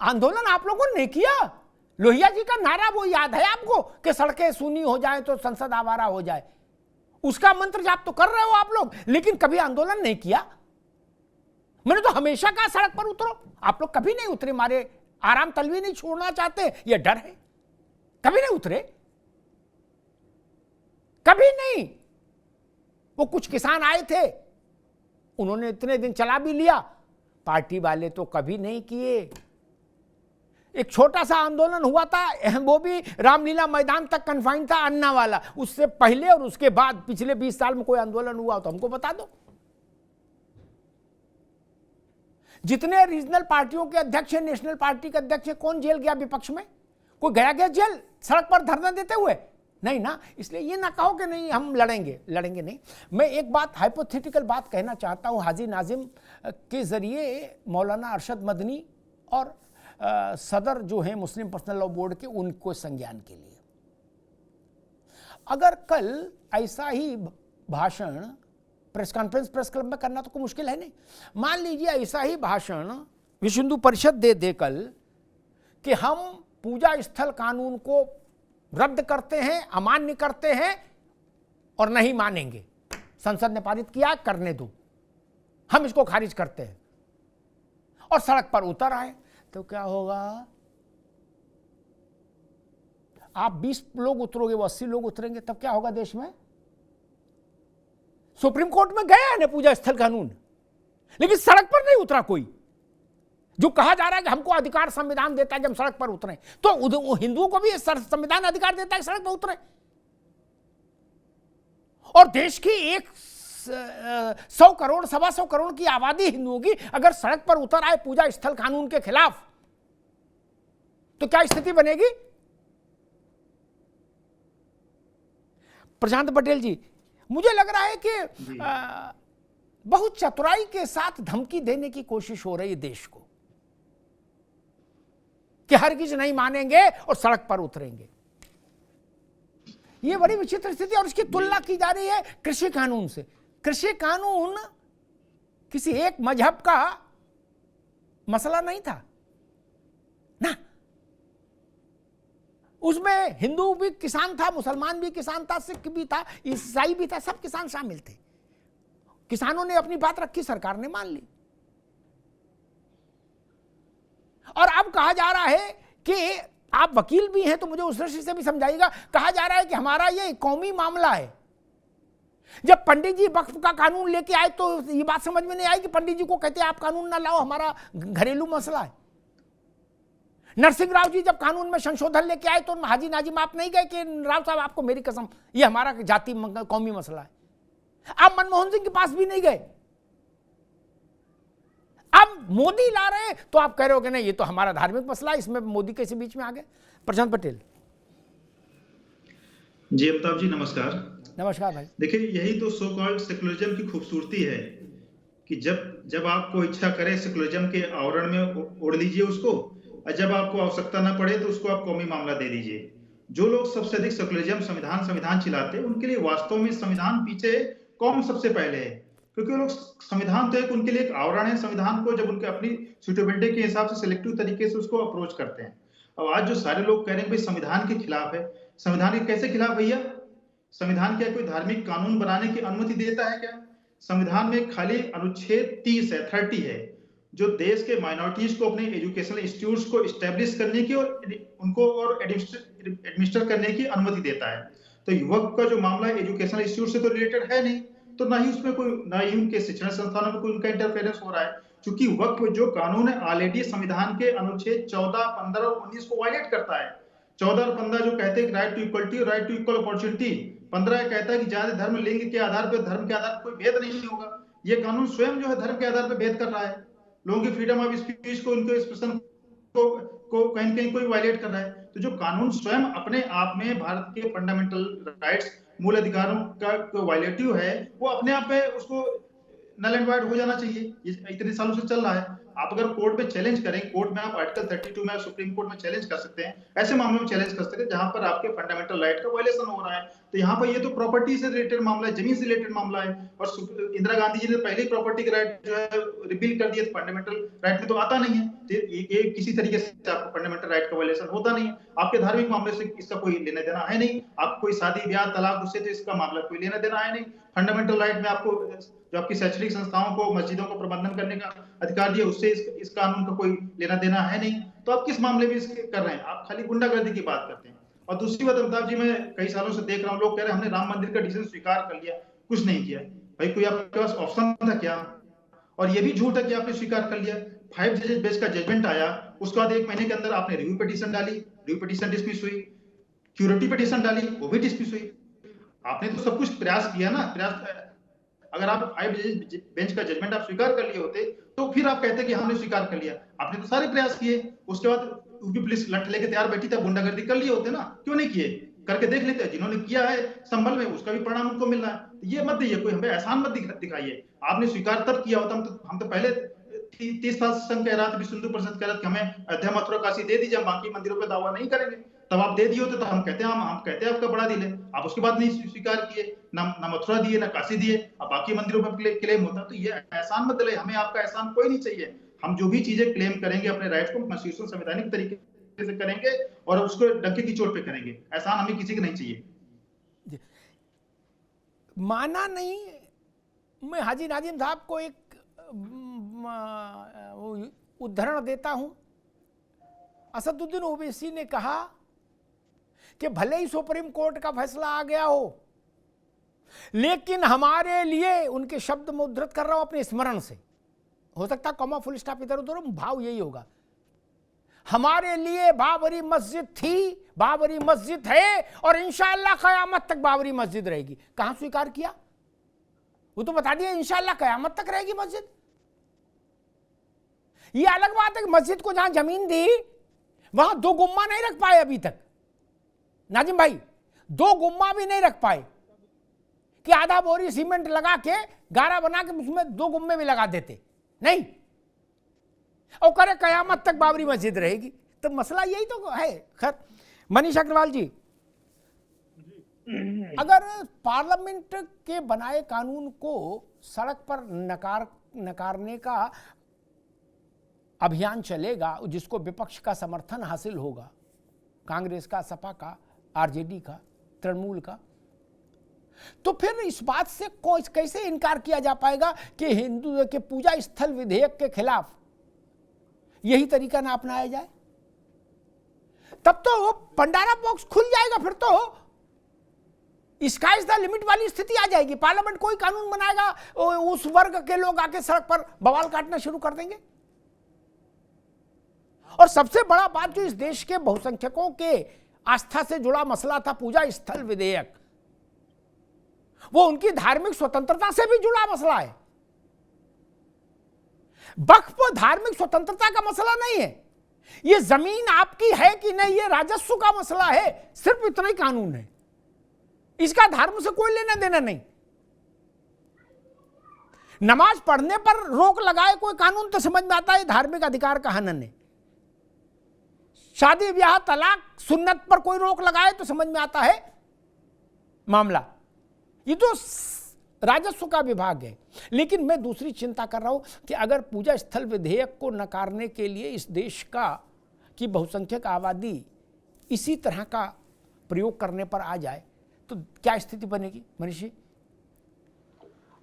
आंदोलन आप लोगों ने नहीं किया। लोहिया जी का नारा वो याद है आपको कि सड़कें सूनी हो जाए तो संसद आवारा हो जाए, उसका मंत्र जाप तो कर रहे हो आप लोग, लेकिन कभी आंदोलन नहीं किया। मैंने तो हमेशा कहा सड़क पर उतरो, आप लोग कभी नहीं उतरे, मारे आराम तलवी नहीं छोड़ना चाहते, ये डर है, कभी नहीं उतरे, कभी नहीं। वो कुछ किसान आए थे, उन्होंने इतने दिन चला भी लिया, पार्टी वाले तो कभी नहीं किए। एक छोटा सा आंदोलन हुआ था, वो भी रामलीला मैदान तक कन्फाइन था, अन्ना वाला। उससे पहले और उसके बाद पिछले 20 साल में कोई आंदोलन हुआ तो हमको बता दो। जितने रीजनल पार्टियों के अध्यक्ष हैं, नेशनल पार्टी के अध्यक्ष हैं, कौन जेल गया विपक्ष में? कोई गया जेल सड़क पर धरना देते हुए? नहीं ना। इसलिए ये ना कहो कि नहीं हम लड़ेंगे नहीं। मैं एक बात, हाइपोथेटिकल बात कहना चाहता हूं हाजी नाजिम के जरिए मौलाना अरशद मदनी और सदर जो हैं मुस्लिम पर्सनल लॉ बोर्ड के, उनको संज्ञान के लिए। अगर कल ऐसा ही भाषण प्रेस कॉन्फ्रेंस प्रेस क्लब में करना तो कोई मुश्किल है नहीं। मान लीजिए ऐसा ही भाषण विश्व हिंदू परिषद दे कल कि हम पूजा स्थल कानून को रद्द करते हैं, अमान्य करते हैं और नहीं मानेंगे, संसद ने पारित किया, करने दो, हम इसको खारिज करते हैं, और सड़क पर उतर आए, तो क्या होगा? आप 20 लोग उतरोगे, वो 80 लोग उतरेंगे, तब क्या होगा देश में? सुप्रीम कोर्ट में गया है ना पूजा स्थल कानून, लेकिन सड़क पर नहीं उतरा कोई। जो कहा जा रहा है कि हमको अधिकार संविधान देता है कि हम सड़क पर उतरें, तो हिंदुओं को भी संविधान अधिकार देता है कि सड़क पर उतरें। और देश की 100 करोड़ 125 करोड़ की आबादी हिंदुओं की अगर सड़क पर उतर आए पूजा स्थल कानून के खिलाफ, तो क्या स्थिति बनेगी? प्रशांत पटेल जी, मुझे लग रहा है कि बहुत चतुराई के साथ धमकी देने की कोशिश हो रही है देश को कि हरगिज नहीं मानेंगे और सड़क पर उतरेंगे। यह बड़ी विचित्र स्थिति, और इसकी तुलना की जा रही है कृषि कानून से। कृषि कानून किसी एक मजहब का मसला नहीं था ना, उसमें हिंदू भी किसान था, मुसलमान भी किसान था, सिख भी था, ईसाई भी था, सब किसान शामिल थे। किसानों ने अपनी बात रखी, सरकार ने मान ली। और अब कहा जा रहा है कि आप वकील भी हैं तो मुझे उस दृष्टि से भी समझाइएगा, कहा जा रहा है कि हमारा ये कौमी मामला है। जब पंडित जी वक्फ का कानून लेके आए तो ये बात समझ में नहीं आई कि पंडित जी को कहते आप कानून ना लाओ, हमारा घरेलू मसला है। नरसिंह राव जी जब कानून में संशोधन लेके आए तो हाजी नाजिम आप नहीं गए कि राव साहब आपको मेरी कसम ये हमारा जाति कौमी मसला है। आप मनमोहन सिंह के पास भी नहीं गए। अब मोदी ला रहे तो आप कह रहे हो कि नहीं ये तो हमारा धार्मिक मसला है, इसमें मोदी कैसे बीच में आ गए। प्रशांत पटेल जी, अमिताभ जी नमस्कार। नमस्कार भाई। देखिए, यही तो सो कॉल्ड सेकुलरिज्म की खूबसूरती है कि जब आपको इच्छा करे सेकुलरिज्म के आवरण में ओढ़ लीजिए उसको, और जब आपको आवश्यकता ना पड़े तो उसको आप कौमी मामला दे दीजिए। जो लोग सबसे अधिक सेकुलरिज्म संविधान चिल्लाते हैं, उनके लिए वास्तव में संविधान पीछे कौम सबसे पहले है, क्योंकि वो लोग संविधान तो उनके लिए एक आवरण है। संविधान को जब उनके अपनी सुटेबिलिटी के हिसाब से सिलेक्टिव तरीके से उसको अप्रोच करते हैं। अब आज जो सारे लोग कह रहे हैं भाई संविधान के खिलाफ है, संविधान के कैसे खिलाफ भैया? संविधान क्या कोई धार्मिक कानून बनाने की अनुमति देता है क्या? संविधान में खाली अनुच्छेद 30 है जो देश के माइनॉरिटीज को अपने एजुकेशनल इंस्टीट्यूट्स को एस्टेब्लिश करने की और उनको और एडमिनिस्टर करने की अनुमति देता है। तो युवक का जो मामला है एजुकेशनल इंस्टीट्यूट से तो रिलेटेड है नहीं, तो ना ही उसमें कोई, ना ही उनके शिक्षण संस्थानों में कोई उनका इंटरफेरेंस हो रहा है। क्योंकि वक्फ जो कानून है ऑलरेडी संविधान के अनुच्छेद 14, 15 और 19 को वायलेट करता है। 14 और 15 जो कहते हैं right to equality, right to equal opportunity. 15 कहता है कि जाति धर्म लिंग के आधार पर, धर्म के आधार पर कोई भेद नहीं होगा। ये कानून स्वयं जो है धर्म के आधार पर भेद कर रहा है। लोगों की फ्रीडम ऑफ स्पीच को, उनके एक्सप्रेशन को कहीं न कहीं कोई वायलेट कर रहा है। तो जो कानून स्वयं अपने आप में भारत के फंडामेंटल राइट्स, मूल अधिकारों का वायलेटिव है, वो अपने आप में उसको नल एंड वाइड हो जाना चाहिए। ये इतने सालों से चल रहा है। आप अगर कोर्ट में चैलेंज करें, कोर्ट में आप आर्टिकल 32 में सुप्रीम कोर्ट में चैलेंज कर सकते हैं, ऐसे मामलों में चैलेंज कर सकते हैं जहां पर आपके फंडामेंटल राइट का वायलेशन हो रहा है। तो यहाँ पर ये तो प्रॉपर्टी से रिलेटेड मामला है, जमीन से रिलेटेड मामला है। और इंदिरा गांधी जी ने पहले ही प्रॉपर्टी का राइट जो है रिपील कर दिया, फंडामेंटल राइट में तो आता नहीं है। तो ये किसी तरीके से आपको फंडामेंटल राइट का वायलेशन होता नहीं है। आपके धार्मिक मामले से इसका कोई लेना देना है नहीं। आपको कोई शादी ब्याह तलाक, उससे तो इसका मामला कोई लेना देना है नहीं। फंडामेंटल राइट में आपको जो आपकी शैक्षणिक संस्थाओं को, मस्जिदों को प्रबंधन करने का अधिकार दिया, उससे इस कानून का कोई लेना देना है नहीं। तो आप किस मामले में इसके कर रहे हैं? आप खाली गुंडागर्दी की बात करते हैं। और दूसरी बात अमिताभ जी, मैं कई सालों से देख रहा हूँ, लोग कह रहे हैं हमने राम मंदिर का डिसीजन स्वीकार कर लिया। कुछ नहीं किया भाई, कोई आपके पास ऑप्शन था क्या? और ये भी झूठ है कि आपने स्वीकार कर लिया। 5 जजेस बेंच का जजमेंट आया, उसके बाद 1 महीने के अंदर आपने रिव्यू पिटीशन डाली, रिव्यू पिटीशन डिसमिस हुई, क्यूरेटिव पिटीशन डाली, वो भी डिसमिस हुई। आपने तो सब कुछ प्रयास किया ना। प्रयास, अगर आप 5 जजेस बेंच का जजमेंट आप स्वीकार कर लिए होते तो फिर आप कहते कि हमने स्वीकार कर लिया। आपने तो सारे प्रयास किए, उसके बाद यूपी पुलिस लठ लेके तैयार बैठी था, गुंडागर्दी कर लिए होते ना। क्यों नहीं किए? करके देख लेते। जिन्होंने किया है संभल में, उसका भी परिणाम उनको मिल रहा है। तो ये मत दिए, कोई हमें एहसान मत दिखाइए। आपने स्वीकार तब किया होता, हम तो पहले 30 साल संघ कह रहा था, विष्णु परिषद कह रहा था कि हमें अयोध्या मथुरा काशी दे दीजिए, हम बाकी मंदिरों पे दावा नहीं करेंगे। तब आप दे दिए होते तो हम कहते हैं आपका बड़ा दिल है। आप उसके बाद नहीं स्वीकार किए, ना मथुरा दिए, ना काशी दिए, अब बाकी मंदिरों पर क्लेम होता। तो ये एहसान मत दिलाइए, हमें आपका एहसान कोई नहीं चाहिए। हम जो भी चीजें क्लेम करेंगे अपने राइट्स को कॉन्स्टिट्यूशन संवैधानिक तरीके से करेंगे और उसको डंके की चोट पे करेंगे। एहसान हमें किसी को नहीं चाहिए। माना नहीं। मैं हाजी नाजिम साहब को एक उदाहरण देता हूं। असदुद्दीन ओवैसी ने कहा कि भले ही सुप्रीम कोर्ट का फैसला आ गया हो, लेकिन हमारे लिए, उनके शब्द में उद्धृत कर रहा हूं अपने स्मरण से, हो सकता कॉमा फुल स्टॉप इधर उधर, भाव यही होगा, हमारे लिए बाबरी मस्जिद थी, बाबरी मस्जिद है और इंशाअल्लाह कयामत तक बाबरी मस्जिद रहेगी। कहां स्वीकार किया? वो तो बता दिया इंशाअल्लाह कयामत तक रहेगी मस्जिद। ये अलग बात है कि मस्जिद को जहां जमीन दी वहां 2 गुम्मा नहीं रख पाए अभी तक। नाजिम भाई, 2 गुम्मा भी नहीं रख पाए कि आधा बोरी सीमेंट लगा के गारा बना के उसमें 2 गुम्मे भी लगा देते, नहीं, और करे कयामत तक बाबरी मस्जिद रहेगी। तो मसला यही तो है। खैर, मनीष अग्रवाल जी, अगर पार्लियामेंट के बनाए कानून को सड़क पर नकारने का अभियान चलेगा जिसको विपक्ष का समर्थन हासिल होगा, कांग्रेस का, सपा का, आरजेडी का, तृणमूल का, तो फिर इस बात से कैसे इनकार किया जा पाएगा कि हिंदू के पूजा स्थल विधेयक के खिलाफ यही तरीका ना अपनाया जाए? तब तो वो पंडारा बॉक्स खुल जाएगा, फिर तो स्काई इज द लिमिट वाली स्थिति आ जाएगी। पार्लियामेंट कोई कानून बनाएगा, उस वर्ग के लोग आके सड़क पर बवाल काटना शुरू कर देंगे। और सबसे बड़ा बात जो इस देश के बहुसंख्यकों के आस्था से जुड़ा मसला था पूजा स्थल विधेयक, वो उनकी धार्मिक स्वतंत्रता से भी जुड़ा मसला है। वक्फ धार्मिक स्वतंत्रता का मसला नहीं है, ये जमीन आपकी है कि नहीं ये राजस्व का मसला है, सिर्फ इतना ही कानून है, इसका धर्म से कोई लेना देना नहीं। नमाज पढ़ने पर रोक लगाए कोई कानून तो समझ में आता है धार्मिक अधिकार का हनन है। शादी ब्याह तलाक सुन्नत पर कोई रोक लगाए तो समझ में आता है मामला, ये तो राजस्व का विभाग है। लेकिन मैं दूसरी चिंता कर रहा हूं कि अगर पूजा स्थल विधेयक को नकारने के लिए इस देश की बहुसंख्यक आबादी इसी तरह का प्रयोग करने पर आ जाए तो क्या स्थिति बनेगी? मनीष जी।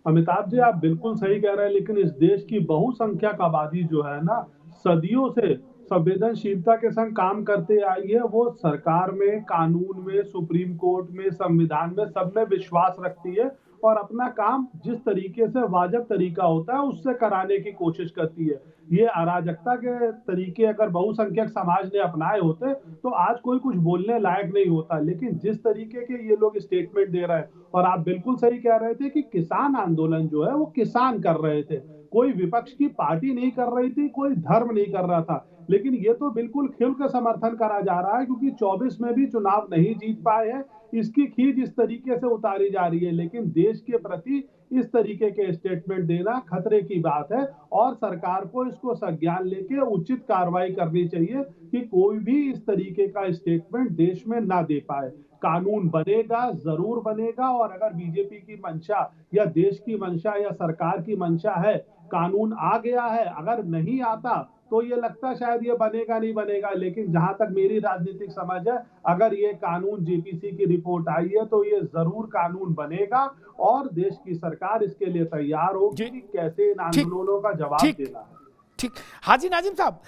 अमिताभ जी, आप बिल्कुल सही कह रहे हैं, लेकिन इस देश की बहुसंख्यक आबादी जो है ना, सदियों से संवेदनशीलता के संग काम करते आई है। वो सरकार में, कानून में, सुप्रीम कोर्ट में, संविधान में, सब में विश्वास रखती है और अपना काम जिस तरीके से वाजिब तरीका होता है उससे कराने की कोशिश करती है। ये अराजकता के तरीके अगर बहुसंख्यक समाज ने अपनाए होते तो आज कोई कुछ बोलने लायक नहीं होता। लेकिन जिस तरीके के ये लोग स्टेटमेंट दे रहे हैं, और आप बिल्कुल सही कह रहे थे कि किसान आंदोलन जो है वो किसान कर रहे थे, कोई विपक्ष की पार्टी नहीं कर रही थी, कोई धर्म नहीं कर रहा था। लेकिन ये तो बिल्कुल खुल कर समर्थन करा जा रहा है, क्योंकि 24 में भी चुनाव नहीं जीत पाए हैं, इसकी खींच इस तरीके से उतारी जा रही है। लेकिन देश के प्रति इस तरीके के स्टेटमेंट देना खतरे की बात है और सरकार को इसको संज्ञान लेके उचित कार्रवाई करनी चाहिए कि कोई भी इस तरीके का स्टेटमेंट देश में ना दे पाए। कानून बनेगा, जरूर बनेगा, और अगर बीजेपी की मंशा या देश की मंशा या सरकार की मंशा है, कानून आ गया है, अगर नहीं आता तो ये लगता शायद ये बनेगा नहीं बनेगा। लेकिन जहां तक मेरी राजनीतिक समझ है, अगर ये कानून जेपीसी की रिपोर्ट आई है तो ये जरूर कानून बनेगा और देश की सरकार इसके लिए तैयार होगी कि कैसे इन आंदोलनों का जवाब देना है। ठीक, हाजी नाजिम साहब,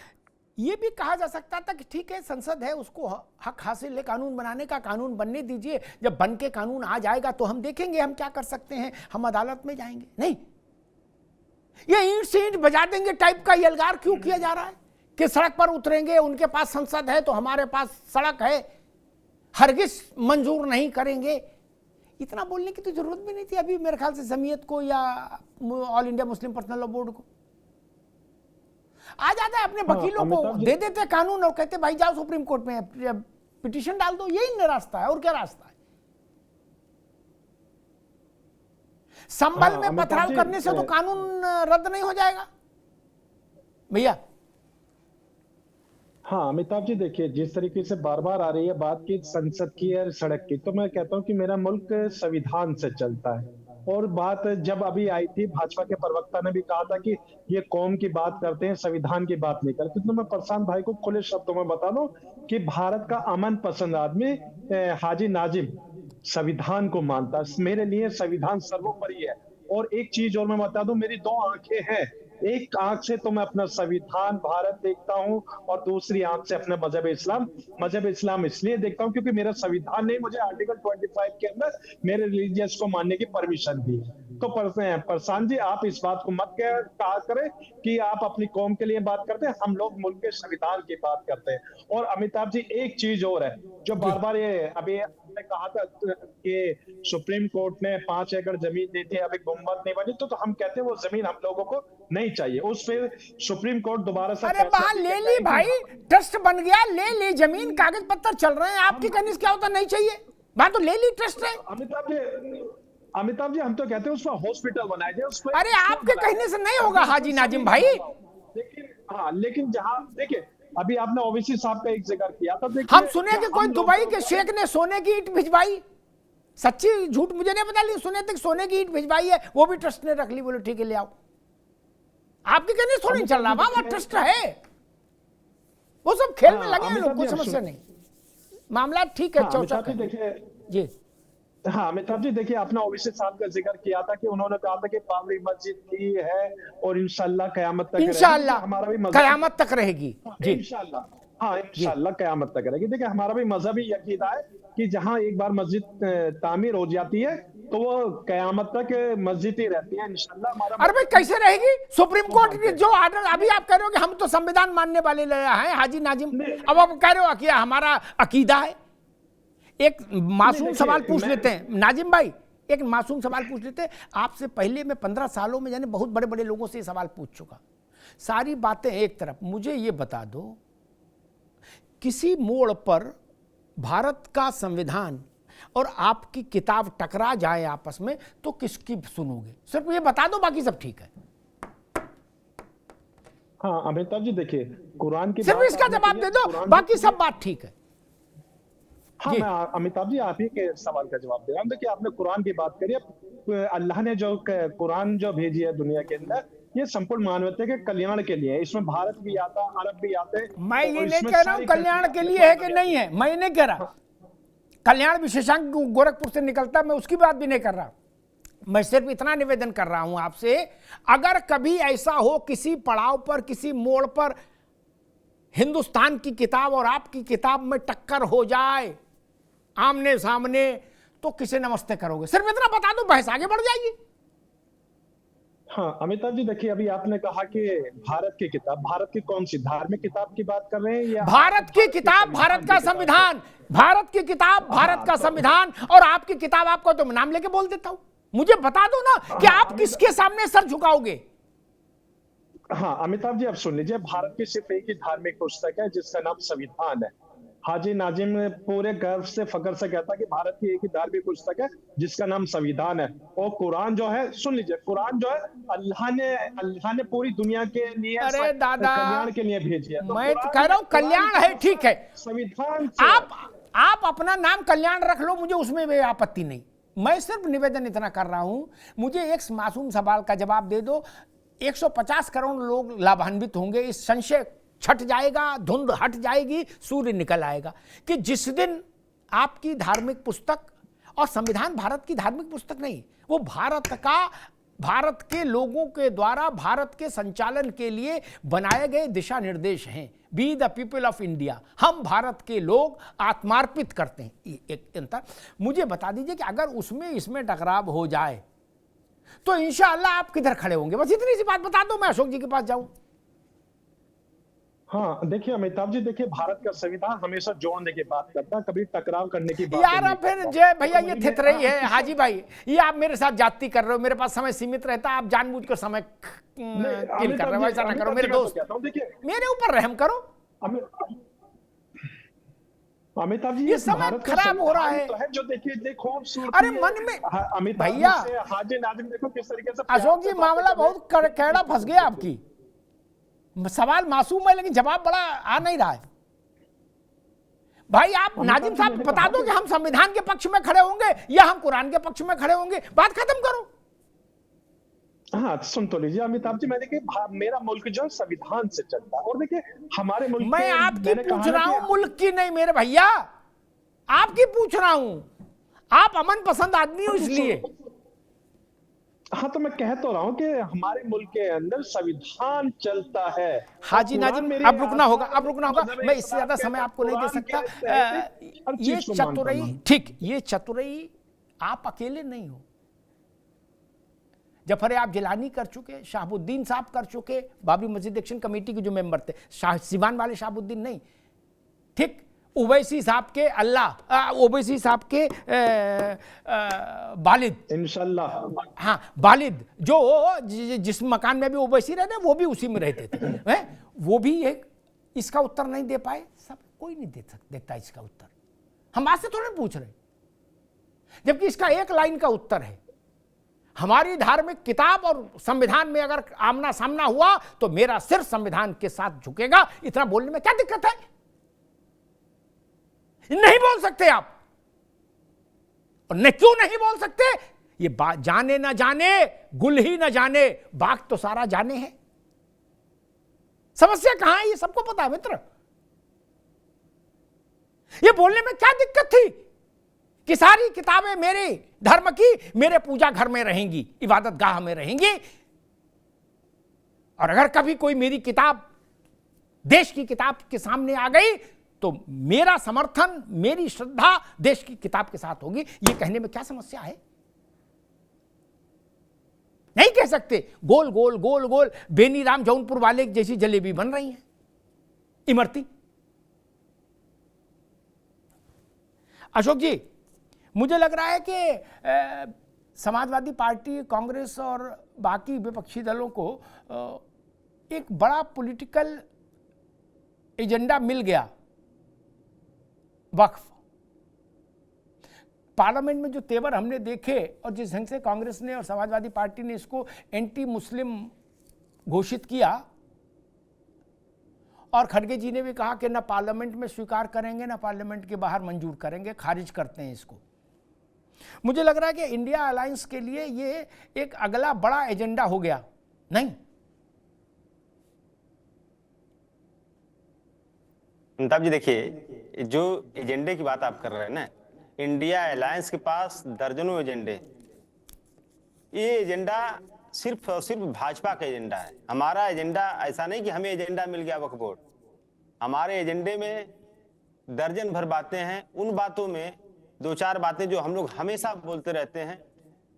ये भी कहा जा सकता था कि ठीक है, संसद है, उसको हक हासिल है कानून बनाने का, कानून बनने दीजिए, जब बन के कानून आ जाएगा तो हम देखेंगे हम क्या कर सकते हैं, हम अदालत में जाएंगे। नहीं, ये ईंट से ईंट बजा देंगे टाइप का यलगार क्यों किया जा रहा है कि सड़क पर उतरेंगे, उनके पास संसद है तो हमारे पास सड़क है, हरगिज मंजूर नहीं करेंगे। इतना बोलने की तो जरूरत भी नहीं थी अभी मेरे ख्याल से जमीयत को या all India Muslim personal law board को। आ जाता है अपने वकीलों को दे देते कानून और कहते भाई जाओ सुप्रीम कोर्ट में पिटीशन डाल दो, यही रास्ता है और क्या रास्ता है। संभल में पथराव करने से तो कानून रद्द नहीं हो जाएगा भैया। हाँ अमिताभ जी, देखिए जिस तरीके से बार बार आ रही है बात की संसद की और सड़क की, तो मैं कहता हूं कि मेरा मुल्क संविधान से चलता है। और बात जब अभी आई थी, भाजपा के प्रवक्ता ने भी कहा था कि ये कौम की बात करते हैं, संविधान की बात नहीं करते। तो मैं प्रशांत भाई को खुले शब्दों में बता दूं कि भारत का अमन पसंद आदमी हाजी नाजिम संविधान को मानता है। मेरे लिए संविधान सर्वोपरि है। और एक चीज और मैं बता दूं, मेरी दो आंखें हैं, एक आंख से तो मैं अपना संविधान भारत देखता हूं और दूसरी आंख से अपना मजहब इस्लाम इसलिए देखता हूं क्योंकि मेरा संविधान ने मुझे आर्टिकल 25 के अंदर मेरे रिलीजियस को मानने की परमिशन दी। तो प्रशांत जी, आप इस बात को मत कहा करें कि आप अपनी कौम के लिए बात करते हैं, हम लोग मुल्क के संविधान की बात करते हैं। और अमिताभ जी, एक चीज और है जो बार बार ये अभी आपने कहा था कि सुप्रीम कोर्ट ने 5 एकड़ जमीन दी थी, अभी गुंबद नहीं बनी, तो हम कहते हैं वो जमीन हम लोगों को नहीं चाहिए। उस पे सुप्रीम कोर्ट दोबारा से ले ली भाई, ट्रस्ट बन गया, ले ली जमीन, कागज पत्तर चल रहे हैं, आपकी कहने से क्या होता नहीं चाहिए, बात तो ले ली, ट्रस्ट है। अमिताभ जी हम तो कहते हैं उसका हॉस्पिटल बनाया जाए उसको। अरे आपके कहने से नहीं होगा हाजी नाजिम भाई। लेकिन जहां देखिए अभी आपने ओवैसी साहब का एक जिक्र किया था, हम सुने कि कोई दुबई के शेख ने सोने की ईंट भिजवाई, सच्ची झूठ मुझे नहीं पता, लेकिन सुने थे सोने की ईंट भिजवाई है, वो भी ट्रस्ट ने रख ली, बोले ठीक है ले आओ। आपके कहने से थोड़ी नहीं चल रहा, वहां ट्रस्ट है, वो सब खेल में लगे हैं लोग, कोई समस्या नहीं, मामला ठीक है। चौचक जी। हाँ अमिताभ जी देखिए, आपने ओवैसी साहब का जिक्र किया था कि उन्होंने कहा था कि बाबरी मस्जिद की है और इंशाल्लाह कयामत तक इंशाल्लाह हमारा भी कयामत तक रहेगी जी, इंशाल्लाह, हाँ इंशाल्लाह कयामत तक रहेगी। देखिए हमारा भी मजहबी यकीन है कि जहाँ एक बार मस्जिद तामीर हो जाती है तो वो कयामत तक मस्जिद ही रहती है इंशाल्लाह। हमारा अरे भाई कैसे रहेगी? सुप्रीम कोर्ट की जो ऑर्डर, अभी आप कह रहे हो कि हम तो संविधान मानने वाले हैं हाजी नाजिम, अब आप कह रहे हो कि हमारा अकीदा है। एक मासूम सवाल पूछ लेते हैं नाजिम भाई, एक मासूम सवाल पूछ लेते हैं आपसे। पहले मैं 15 सालों में यानी बहुत बड़े बड़े लोगों से ये सवाल पूछ चुका, सारी बातें एक तरफ, मुझे ये बता दो किसी मोड़ पर भारत का संविधान और आपकी किताब टकरा जाए आपस में तो किसकी सुनोगे? सिर्फ ये बता दो, बाकी सब ठीक है। हाँ अमिताभ जी देखिए, कुरान की सिर्फ इसका जवाब दे दो, बाकी सब बात ठीक है। हाँ मैं अमिताभ जी आप ही के सवाल का जवाब दे रहा हूँ। देखिए आपने कुरान की बात करी, अल्लाह ने जो कुरान जो भेजी है दुनिया के अंदर, ये संपूर्ण मानवता के कल्याण के लिए है। इसमें भारत भी आता, अरब भी आते। मैं ये नहीं कह रहा हूँ कल्याण के लिए है कि नहीं है, मैं नहीं कह रहा। कल्याण विशेषांक गोरखपुर से निकलता, मैं उसकी बात भी नहीं कर रहा। मैं सिर्फ इतना निवेदन कर रहा हूं आपसे, अगर कभी ऐसा हो किसी पड़ाव पर, किसी मोड़ पर हिंदुस्तान की किताब और आपकी किताब में टक्कर हो जाए आमने सामने, तो किसे नमस्ते करोगे? सिर्फ इतना बता दो, बहस आगे बढ़ जाएगी। हाँ अमिताभ जी देखिए, अभी आपने कहा कि भारत की किताब, भारत की कौन सी धार्मिक किताब की बात कर रहे हैं या भारत की किताब, भारत का संविधान, भारत की किताब, भारत का संविधान और आपकी किताब, आपको तो नाम लेके बोल देता हूं, मुझे बता दो ना कि आप किसके सामने सर झुकाओगे? हाँ अमिताभ जी आप सुन लीजिए, भारत की सिर्फ एक ही धार्मिक पुस्तक है जिसका नाम संविधान है। हाजी नाजिम पूरे गर्व से फख्र से कहता है कि भारत की एक ही धार्मिक पुस्तक है जिसका नाम संविधान है। और कुरान जो है, सुन लीजिए, कुरान जो है अल्लाह ने पूरी दुनिया के लिए, अरे दादा, कल्याण के लिए भेजी है। तो मैं तो कह रहा हूँ कल्याण है, ठीक है, संविधान आप अपना नाम कल्याण रख लो, मुझे उसमें भी आपत्ति नहीं। मैं सिर्फ निवेदन इतना कर रहा हूं, मुझे एक मासूम सवाल का जवाब दे दो। 150 करोड़ लोग लाभान्वित होंगे, इस संशय छट जाएगा, धुंध हट जाएगी, सूर्य निकल आएगा कि जिस दिन आपकी धार्मिक पुस्तक, और संविधान भारत की धार्मिक पुस्तक नहीं, वो भारत का, भारत के लोगों के द्वारा भारत के संचालन के लिए बनाए गए दिशा निर्देश हैं। Be the people of India, हम भारत के लोग आत्मार्पित करते हैं। एक अंतर मुझे बता दीजिए कि अगर उसमें इसमें टकराव हो जाए तो इंशाअल्लाह आप किधर खड़े होंगे? बस इतनी सी बात बता दो, मैं अशोक जी के पास जाऊं। हाँ देखिए अमिताभ जी, देखिए भारत का संविधान हमेशा जोड़ने की बात करता है, कभी टकराव करने की बात यार फिर जय भैया ये थितरही है हाजी भाई, ये आप मेरे साथ जाती कर रहे हो, मेरे पास समय सीमित रहता है, आप जानबूझकर समय किल कर रहे हो, ऐसा ना करो मेरे दोस्त, मेरे ऊपर रहम करो। अमिताभ जी ये समय खराब हो रहा है, जो देखिए खूबसूरती, अरे मन में भैया हाजी नाजिम देखो किस तरीके से, अशोक जी मामला बहुत कैड़ा फंस गया आपकी, सवाल मासूम है लेकिन जवाब बड़ा आ नहीं रहा है। भाई आप नाजिम साहब बता दो कि हम संविधान के पक्ष में खड़े होंगे या हम कुरान के पक्ष में खड़े होंगे, बात खत्म करो। हाँ सुन तो लीजिए अमिताभ जी, मैं देखिए मेरा मुल्क जो संविधान से चलता है, और देखिए हमारे मुल्क, मैं आपकी पूछ रहा हूं, मुल्क की नहीं मेरे भैया, आपकी पूछ रहा हूं, आप अमन पसंद आदमी हो इसलिए। हाँ तो मैं कह तो रहा हूँ कि हमारे मुल्क के अंदर संविधान चलता है। हाजी नाजिम अब रुकना होगा, अब रुकना होगा, मैं इससे ज्यादा समय आपको नहीं दे सकता। ये चतुराई, ठीक, ये चतुराई आप अकेले नहीं हो, जफर आप जिलानी कर चुके, शहाबुद्दीन साहब कर चुके, बाबरी मस्जिद एक्शन कमेटी के जो मेंबर थे, सिवान वाले शहाबुद्दीन नहीं, ठीक, ओवैसी साहब के अल्लाह, ओवैसी साहब के वालिद, इंशाल्लाह, हाँ वालिद, जो जिस मकान में भी ओवैसी रहते वो भी उसी में रहते थे, वो भी एक इसका उत्तर नहीं दे पाए। सब कोई नहीं देखता इसका उत्तर, हम आज से थोड़े पूछ रहे, जबकि इसका एक लाइन का उत्तर है। हमारी धार्मिक किताब और संविधान में अगर आमना सामना हुआ तो मेरा सिर संविधान के साथ झुकेगा। इतना बोलने में क्या दिक्कत है? नहीं बोल सकते आप, और न क्यों नहीं बोल सकते? ये बात जाने ना जाने, गुल ही ना जाने, बाग तो सारा जाने है। समस्या कहां है ये सबको पता है मित्र। ये बोलने में क्या दिक्कत थी कि सारी किताबें मेरे धर्म की मेरे पूजा घर में रहेंगी, इबादत गाह में रहेंगी, और अगर कभी कोई मेरी किताब देश की किताब के सामने आ गई तो मेरा समर्थन, मेरी श्रद्धा देश की किताब के साथ होगी। ये कहने में क्या समस्या है? नहीं कह सकते गोल गोल गोल गोल बेनीराम जौनपुर वाले जैसी जलेबी बन रही है इमरती। अशोक जी, मुझे लग रहा है कि समाजवादी पार्टी, कांग्रेस और बाकी विपक्षी दलों को एक बड़ा पॉलिटिकल एजेंडा मिल गया। वक्फ पार्लियामेंट में जो तेवर हमने देखे और जिस ढंग से कांग्रेस ने और समाजवादी पार्टी ने इसको एंटी मुस्लिम घोषित किया, और खड़गे जी ने भी कहा कि ना पार्लियामेंट में स्वीकार करेंगे ना पार्लियामेंट के बाहर मंजूर करेंगे, खारिज करते हैं इसको। मुझे लग रहा है कि इंडिया अलायंस के लिए ये एक अगला बड़ा एजेंडा हो गया। नहीं अमिताभ जी, देखिए जो एजेंडे की बात आप कर रहे हैं ना, इंडिया अलायंस के पास दर्जनों एजेंडे। ये एजेंडा सिर्फ और सिर्फ भाजपा का एजेंडा है। हमारा एजेंडा ऐसा नहीं कि हमें एजेंडा मिल गया वक्फ बोर्ड। हमारे एजेंडे में दर्जन भर बातें हैं। उन बातों में दो चार बातें जो हम लोग हमेशा बोलते रहते हैं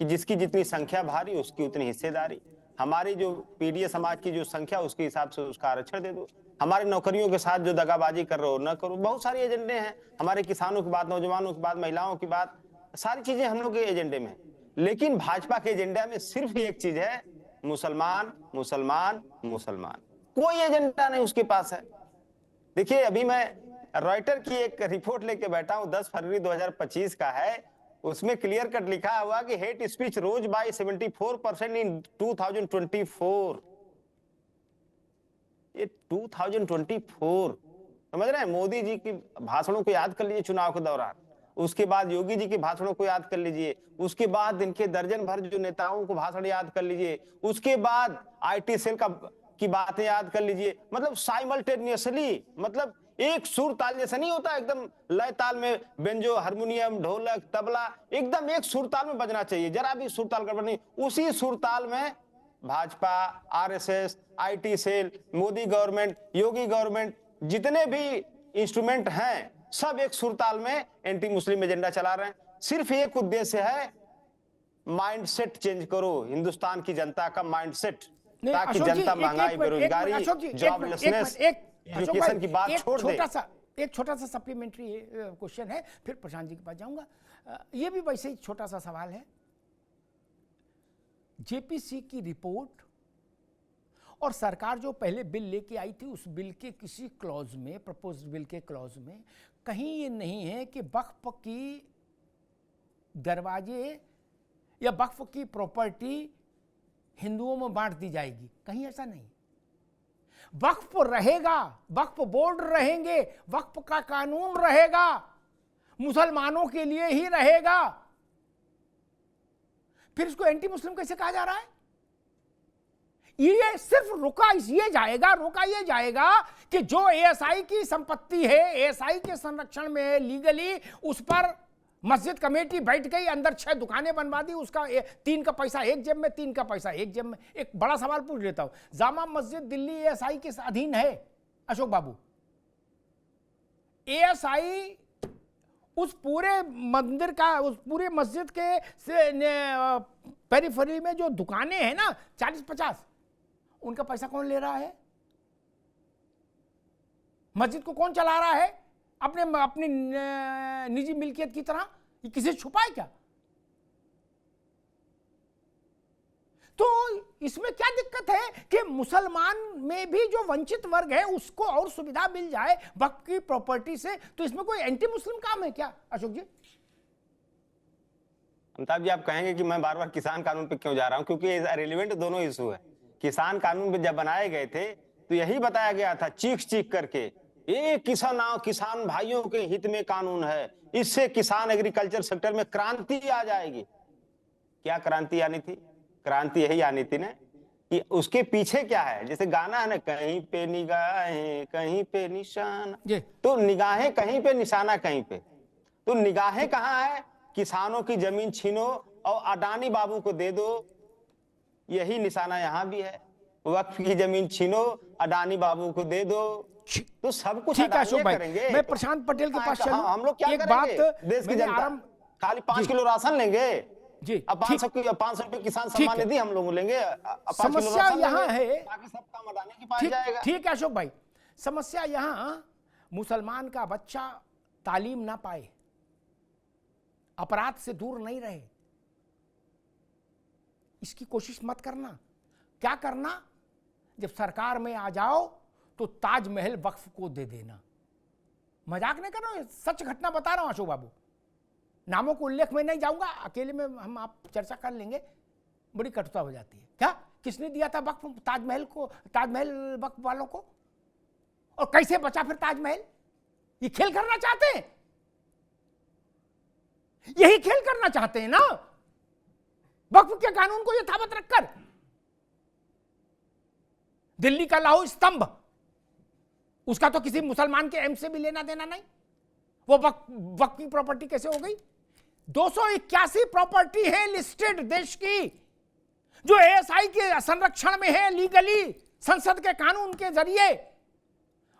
कि जिसकी जितनी संख्या भारी उसकी उतनी हिस्सेदारी। हमारी जो पीडीए समाज की जो संख्या उसके हिसाब से उसका आरक्षण दे दो। हमारे नौकरियों के साथ जो दगाबाजी कर रहे हो न करो। बहुत सारे एजेंडे हैं। हमारे किसानों की बात, नौजवानों की बात, महिलाओं की बात, सारी चीजें हम लोग के एजेंडे में। लेकिन भाजपा के एजेंडा में सिर्फ एक चीज है, मुसलमान मुसलमान मुसलमान। कोई एजेंडा नहीं उसके पास है। देखिए, अभी मैं रॉयटर की एक रिपोर्ट लेके बैठा हूं, 10 फरवरी 2025 का है। उसमें क्लियर कट लिखा हुआ कि हेट स्पीच रोज बाय 74% इन 2024। ये 2024 समझ रहे हैं। मोदी जी की भाषणों को याद कर लीजिए चुनाव के दौरान, उसके बाद योगी जी के भाषणों को याद कर लीजिए, उसके बाद इनके दर्जन भर जो नेताओं को भाषण याद कर लीजिए, उसके बाद आईटी सेल की बातें याद कर लीजिए। मतलब साइमल्टेनियसली, मतलब एक सुर ताल जैसा नहीं होता, एकदम लय ताल में बेंजो, हारमोनियम, ढोलक, तबला एकदम एक सुर ताल में बजना चाहिए। जरा भी सुर ताल गड़बड़ नहीं। उसी सुर ताल में Bhajpa, RSS, IT cell, Modi government, Yogi government, जितने भी इंस्ट्रूमेंट हैं सब एक सुरताल में एंटी मुस्लिम एजेंडा चला रहे हैं। सिर्फ एक उद्देश्य है, माइंडसेट चेंज करो हिंदुस्तान की जनता का माइंडसेट, ताकि जनता महंगाई, बेरोजगारी, जॉबलेसनेस, एजुकेशन की बात छोड़ दे। एक छोटा सा सप्लीमेंट्री क्वेश्चन है, फिर प्रशांत जी के पास जाऊंगा। ये भी वैसे ही छोटा सा सवाल है। जेपीसी की रिपोर्ट और सरकार जो पहले बिल लेके आई थी, उस बिल के किसी क्लॉज में, प्रपोज्ड बिल के क्लॉज में कहीं ये नहीं है कि वक्फ की दरवाजे या वक्फ की प्रॉपर्टी हिंदुओं में बांट दी जाएगी। कहीं ऐसा नहीं। वक्फ रहेगा, वक्फ बोर्ड रहेंगे, वक्फ का कानून रहेगा, मुसलमानों के लिए ही रहेगा। फिर इसको एंटी मुस्लिम कैसे कहा जा रहा है? ये सिर्फ रोका ये जाएगा कि जो एएसआई की संपत्ति है, एएसआई के संरक्षण में है लीगली, उस पर मस्जिद कमेटी बैठ गई, अंदर 6 दुकानें बनवा दी, उसका 3 का पैसा एक जेब में, 3 का पैसा एक जेब में। एक बड़ा सवाल पूछ लेता हूं, जामा मस्जिद दिल्ली एएसआई के अधीन है अशोक बाबू। एएसआई उस पूरे मंदिर का, उस पूरे मस्जिद के पेरिफेरी में जो दुकानें हैं ना 40-50, उनका पैसा कौन ले रहा है? मस्जिद को कौन चला रहा है? अपनी निजी मिल्कियत की तरह। ये किसी से छुपा है क्या? तो इसमें क्या दिक्कत है कि मुसलमान में भी जो वंचित वर्ग है उसको और सुविधा मिल जाए वक्फ की प्रॉपर्टी से? तो इसमें कोई एंटी मुस्लिम काम है क्या अशोक जी? अमिताभ जी, आप कहेंगे कि मैं बार बार किसान कानून पे क्यों जा रहा हूं, क्योंकि रिलेवेंट दोनों इशू है। किसान कानून जब बनाए गए थे तो यही बताया गया था चीख करके, ये किसान भाइयों के हित में कानून है, इससे किसान एग्रीकल्चर सेक्टर में क्रांति आ जाएगी। क्या क्रांति आनी थी? क्रांति यही आनी थी ना कि उसके पीछे क्या है। जैसे गाना है ना, कहीं पे निगाहें कहीं पे निशाना, तो निगाहें कहीं पे निशाना कहीं पे, तो निगाहें कहाँ है? किसानों की जमीन छीनो और अडानी बाबू को दे दो, यही निशाना यहाँ भी है। वक्फ की जमीन छीनो, अडानी बाबू को दे दो, तो सब कुछ ठीक है अशोक भाई, करेंगे। मैं प्रशांत पटेल के पास चलूं। हम लोग क्या एक करेंगे? बात देश की मैंने जनता खाली 5 किलो राशन लेंगे जी, अब 500 रुपए किसान सम्मान निधि हम लोग लेंगे। समस्या यहाँ है, बाकी सब काम अडानी के पास ठीक जाएगा। ठीक है अशोक भाई, समस्या यहाँ मुसलमान का बच्चा तालीम ना पाए, अपराध से दूर नहीं रहे, इसकी कोशिश मत करना। क्या करना, जब सरकार में आ जाओ तो ताजमहल वक्फ को दे देना। मजाक नहीं कर रहा हूं, सच घटना बता रहा हूं अशोक बाबू, नामों को उल्लेख में नहीं जाऊंगा, अकेले में हम आप चर्चा कर लेंगे, बड़ी कटुता हो जाती है। क्या किसने दिया था वक्फ ताजमहल को, ताजमहल वक्फ वालों को, और कैसे बचा फिर ताजमहल? ये खेल करना चाहते हैं, यही खेल करना चाहते हैं ना, वक्फ के कानून को यथावत रखकर। दिल्ली का लौह स्तंभ, उसका तो किसी मुसलमान के एम से भी लेना देना नहीं, वो वक्फ की प्रॉपर्टी कैसे हो गई? 281 प्रॉपर्टी है लिस्टेड देश की, जो एएसआई के संरक्षण में है लीगली, संसद के कानून के जरिए।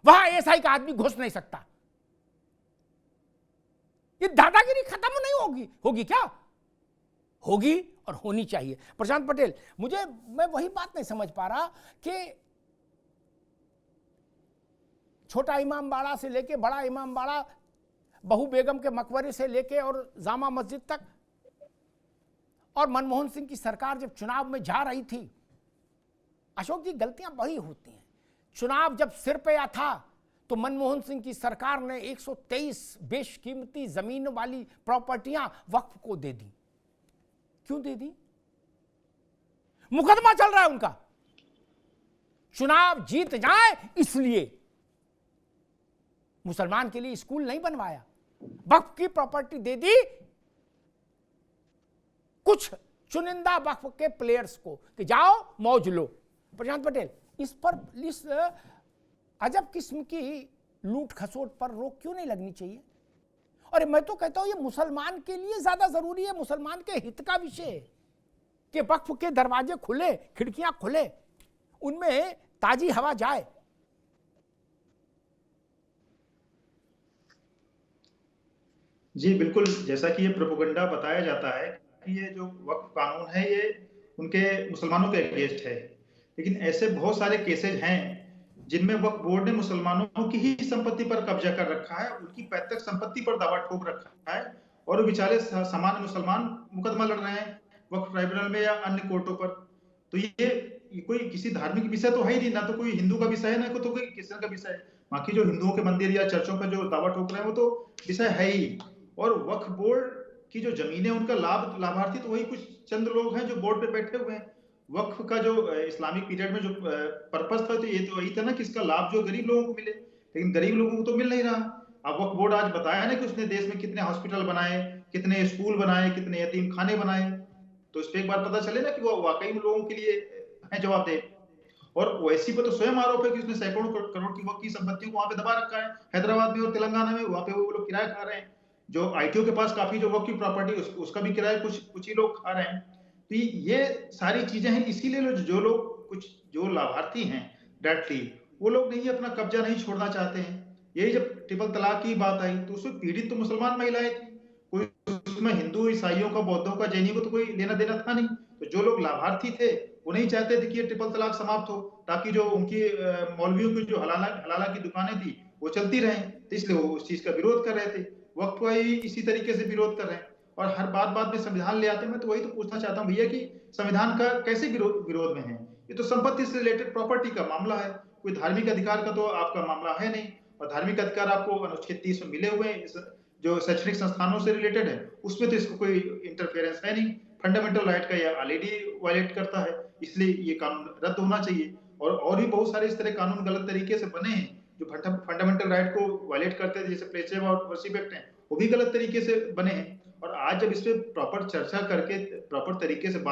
वहां एएसआई का आदमी घुस नहीं सकता। ये दादागिरी खत्म नहीं होगी क्या? होगी और होनी चाहिए। प्रशांत पटेल, मैं वही बात नहीं समझ पा रहा कि छोटा इमाम बाड़ा से लेके बड़ा इमाम बाड़ा, बहू बेगम के मकबरे से लेके और जामा मस्जिद तक, और मनमोहन सिंह की सरकार जब चुनाव में जा रही थी, अशोक जी गलतियां बड़ी होती हैं। चुनाव जब सिर पे आ था तो मनमोहन सिंह की सरकार ने 123 बेशकीमती जमीन वाली प्रॉपर्टियां वक्फ को दे दी। क्यों दे दी? मुकदमा चल रहा है उनका, चुनाव जीत जाए इसलिए। मुसलमान के लिए स्कूल नहीं बनवाया, वक्फ की प्रॉपर्टी दे दी कुछ चुनिंदा वक्फ के प्लेयर्स को कि जाओ मौज लो। प्रशांत पटेल, इस पर इस अजब किस्म की लूट खसोट पर रोक क्यों नहीं लगनी चाहिए? और मैं तो कहता हूं ये मुसलमान के लिए ज्यादा जरूरी है, मुसलमान के हित का विषय है कि वक्फ के दरवाजे खुले, खिड़कियां खुले, उनमें ताजी हवा जाए। जी बिल्कुल, जैसा कि ये प्रोपेगेंडा बताया जाता है कि ये जो वक्फ कानून है ये उनके मुसलमानों के अगेंस्ट है, लेकिन ऐसे बहुत सारे केसेज हैं जिनमें वक्फ बोर्ड ने मुसलमानों की ही संपत्ति पर कब्जा कर रखा है, उनकी पैतृक संपत्ति पर दावा ठोक रखा है, और वो बेचारे सामान्य मुसलमान मुकदमा लड़ रहे हैं वक्फ ट्राइब्यूनल में या अन्य कोर्टों पर। तो ये कोई किसी धार्मिक विषय तो है ही नहीं, ना तो कोई हिंदू का विषय है, ना तो कोई क्रिश्चियन का विषय है। बाकी जो हिंदुओं के मंदिर या चर्चों पर जो दावा ठोक रहे हैं वो तो विषय है ही। और वक्फ बोर्ड की जो जमीनें, उनका लाभार्थी तो वही कुछ चंद लोग हैं जो बोर्ड पे बैठे हुए हैं। वक्फ का जो इस्लामिक पीरियड में जो पर्पस था, तो ये तो वही था ना कि इसका लाभ जो गरीब लोगों को मिले, लेकिन गरीब लोगों को तो मिल नहीं रहा। अब वक्फ बोर्ड आज बताया ना कि उसने देश में कितने हॉस्पिटल बनाए, कितने स्कूल बनाए, कितने यतीम खाने बनाए, तो इस पे एक बार पता चले ना कि वो वाकई में लोगों के लिए है जवाबदेह। और ओवैसी पर तो स्वयं आरोप है कि उसने सैकड़ों करोड़ की वक्फ की संपत्तियों को वहां पे दबा रखा है, हैदराबाद में और तेलंगाना में, वहां पे वो लोग किराया खा रहे हैं। जो आईटीओ के पास काफी जो वक्फ की प्रॉपर्टी उसका भी किराया कुछ ही लोग खा रहे हैं। तो ये सारी चीजें हैं, इसीलिए जो लोग जो लाभार्थी हैं डायरेक्टली, वो लोग नहीं अपना कब्जा नहीं छोड़ना चाहते हैं। यही जब ट्रिपल तलाक की बात आई तो उसमें पीड़ित तो मुसलमान महिलाएं थी, कोई उसमें हिंदू ईसाइयों का, बौद्धों का, जैनियों को तो कोई लेना देना था नहीं। तो जो लोग लाभार्थी थे वो नहीं चाहते थे कि ये ट्रिपल तलाक समाप्त हो, ताकि जो उनकी मौलवियों की जो हलाला की दुकानें थी वो चलती रहें, तो इसलिए वो उस चीज का विरोध कर रहे थे। वक्त को ही इसी तरीके से विरोध कर रहे हैं और हर बात में संविधान ले आते हैं। मैं तो वही तो पूछना चाहता हूँ भैया कि संविधान का कैसे विरोध में है? ये तो संपत्ति से रिलेटेड प्रॉपर्टी का मामला है, कोई धार्मिक अधिकार का तो आपका मामला है नहीं। और धार्मिक अधिकार आपको अनुच्छेद 30 में मिले हुए हैं, जो शैक्षणिक संस्थानों से रिलेटेड है, उसमें तो इसको कोई इंटरफेरेंस है नहीं। फंडामेंटल राइट का ये ऑलरेडी वायलेट करता है, इसलिए ये कानून रद्द होना चाहिए। और भी बहुत सारे इस तरह कानून गलत तरीके से बने हैं जो फंडामेंटल राइट को वायलेट करते हैं, जैसे प्लेसमेंट और वर्शिप एक्ट है, वो भी गलत तरीके से बने हैं। और आज जब इस पे प्रॉपर चर्चा करके प्रॉपर तरीके से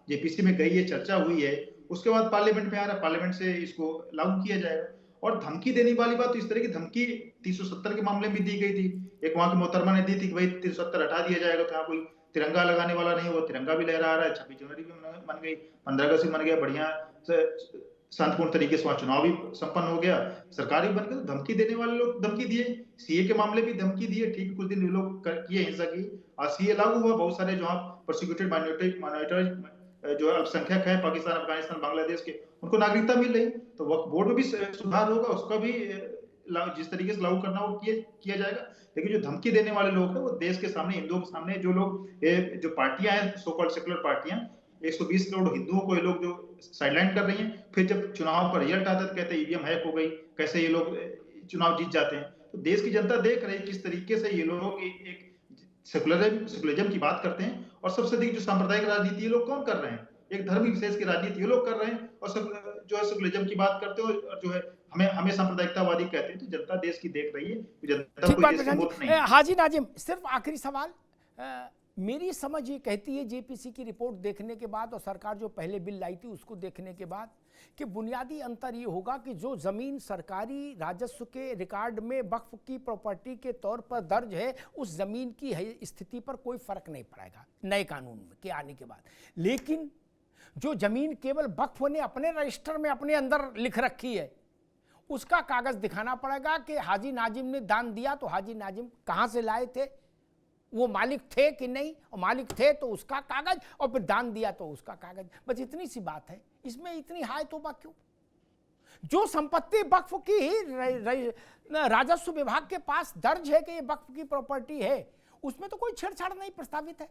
जेपीसी में गई है, चर्चा हुई है, उसके बाद पार्लियामेंट में आ रहा है, पार्लियामेंट से इसको लागू किया जाएगा। और धमकी देने वाली बात तो इस तरह की धमकी 370 के मामले में दी गई थी। एक वहां की मोहतरमा ने दी थी कि भाई 370 हटा दिया जाएगा, तो यहाँ कोई तिरंगा लगाने वाला नहीं होगा, तिरंगा भी लहरा रहा है। 26 जनवरी भी मन गई, 15 अगस्त भी मन गया, बढ़िया शांतिपूर्ण तरीके से वहां चुनाव भी संपन्न हो गया, सरकार भी बन गई। तो धमकी देने वाले लोग धमकी दिए, सीए के मामले भी धमकी दिए, ठीक कुछ दिन लोग किए हिंसा की, आज सीए लागू हुआ। बहुत सारे जो प्रोसिक्यूटेड माइनॉरिटी जो अल्पसंख्यक है पाकिस्तान, अफगानिस्तान, बांग्लादेश के, उनको नागरिकता मिल रही। तो वक्फ बोर्ड में भी सुधार होगा, उसका भी जिस तरीके से लागू करना वो किया जाएगा। लेकिन जो धमकी देने वाले लोग हैं वो देश के सामने, हिंदुओं के सामने, जो लोग जो पार्टियां हैं, सो कॉल्ड सेकुलर पार्टियां, 120 करोड़ हिंदुओं को ये लोग जो साइडलाइन कर रही हैं, फिर जब चुनाव पर रिजल्ट आता है तो कहते हैं ईवीएम हैक हो गई, कैसे ये लोग चुनाव जीत जाते हैं। तो देश की जनता देख रही है किस तरीके से ये लोग एक सेकुलरिज्म की बात करते हैं, और सबसे अधिक जो सांप्रदायिक राजनीति ये लोग कौन कर रहे हैं, एक धर्म विशेष की राजनीति ये लोग कर रहे हैं, और सब जो है सेकुलरिज्म की बात करते हो, और जो है हमें सांप्रदायिकतावादी कहते हैं। तो जनता देश की देख रही है, जनता कोई देश की मूर्ख नहीं है। हाजी नाजिम, सिर्फ आखिरी सवाल, मेरी समझ ये कहती है जेपीसी की रिपोर्ट देखने के बाद और सरकार जो पहले बिल लाई थी उसको देखने के बाद, कि बुनियादी अंतर ये होगा कि जो ज़मीन सरकारी राजस्व के रिकॉर्ड में वक्फ की प्रॉपर्टी के तौर पर दर्ज है, उस ज़मीन की स्थिति पर कोई फ़र्क नहीं पड़ेगा नए कानून के आने के बाद। लेकिन जो ज़मीन केवल वक्फ ने अपने रजिस्टर में अपने अंदर लिख रखी है, उसका कागज़ दिखाना पड़ेगा कि हाजी नाजिम ने दान दिया, तो हाजी नाजिम कहाँ से लाए थे, वो मालिक थे कि नहीं, और मालिक थे तो उसका कागज, और फिर दान दिया तो उसका कागज। बस इतनी सी बात है, इसमें इतनी हाय तौबा क्यों? जो संपत्ति वक्फ की राजस्व विभाग के पास दर्ज है कि ये वक्फ की प्रॉपर्टी है, उसमें तो कोई छेड़छाड़ नहीं प्रस्तावित है,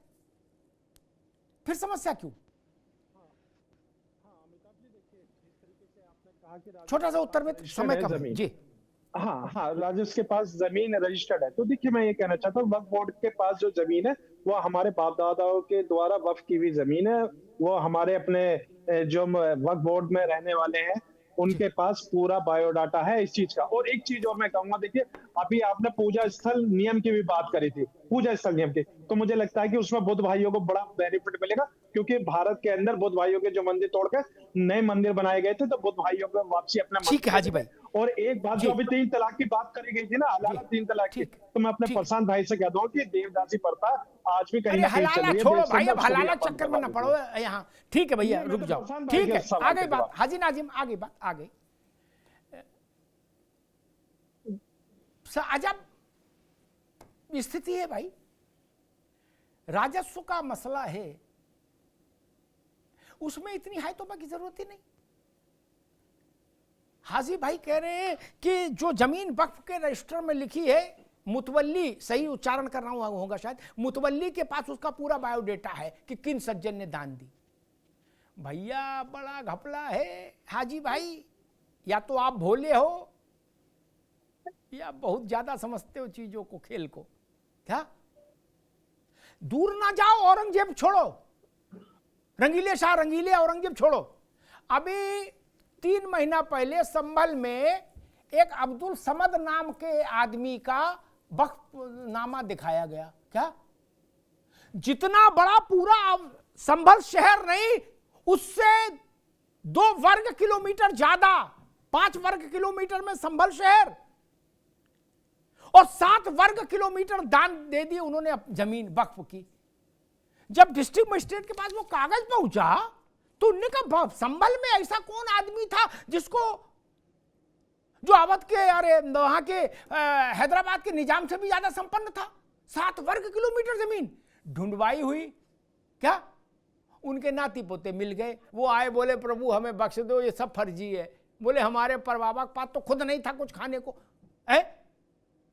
फिर समस्या क्यों? छोटा सा उत्तर में समय कम है जी। हाँ, राजस्व के पास जमीन रजिस्टर्ड है। तो देखिए, मैं ये कहना चाहता हूँ, वक्फ बोर्ड के पास जो जमीन है वो हमारे बाप दादाओं के द्वारा वक्फ की हुई जमीन है। वो हमारे अपने जो वक्फ बोर्ड में रहने वाले हैं उनके पास पूरा बायोडाटा है इस चीज का। और एक चीज और मैं कहूंगा, देखिए अभी आपने पूजा स्थल नियम की भी बात करी थी, पूजा स्थल नियम की, तो मुझे लगता है कि उसमें बुद्ध भाइयों को बड़ा बेनिफिट मिलेगा, क्योंकि भारत के अंदर बुद्ध भाइयों के जो मंदिर तोड़कर नए मंदिर बनाए गए थे, तो बुद्ध भाइयों को वापसी अपना। ठीक है हाजी भाई। और एक बात जो अभी 3 तलाक की बात करी गई थी ना, हलाला 3 तलाक की, तो मैं अपने प्रशांत भाई से कहता हूँ कि देवदासी प्रथा आज भी कहीं ना कहीं चल रही है। छोड़ो भाई, अब हलाला चक्कर में ना पड़ो यहाँ। ठीक है भैया, रुक जाओ, ठीक है, आगे बात हाजी नाजिम, आगे बात आगे। अजब स्थिति है भाई, राजस्व का मसला है, उसमें इतनी हाय तौबा की जरूरत ही नहीं। हाजी भाई कह रहे हैं कि जो जमीन वक्फ के रजिस्टर में लिखी है, मुतवल्ली, सही उच्चारण कर रहा होगा शायद, मुतवल्ली के पास उसका पूरा बायोडेटा है कि किन सज्जन ने दान दी। भैया बड़ा घपला है हाजी भाई, या तो आप भोले हो या बहुत ज्यादा समझते हो चीजों को, खेल को। क्या दूर ना जाओ, औरंगजेब छोड़ो, रंगीले शाह रंगीले औरंगजेब छोड़ो। अभी 3 महीना पहले संभल में एक अब्दुल समद नाम के आदमी का वक्फ नामा दिखाया गया। क्या जितना बड़ा पूरा संभल शहर नहीं, उससे 2 वर्ग किलोमीटर ज्यादा, 5 वर्ग किलोमीटर में संभल शहर, और 7 वर्ग किलोमीटर दान दे दिए उन्होंने जमीन वक्फ की। जब डिस्ट्रिक्ट मजिस्ट्रेट के पास वो कागज पहुंचा तो उन्होंने कहा संभल में ऐसा कौन आदमी था जिसको, जो अवध के, अरे वहां के हैदराबाद के निजाम से भी ज्यादा संपन्न था। 7 वर्ग किलोमीटर जमीन ढूंढवाई हुई, क्या उनके नाती पोते मिल गए, वो आए बोले प्रभु हमें बख्श दो, ये सब फर्जी है। बोले हमारे परबाबा के पास तो खुद नहीं था कुछ खाने को, है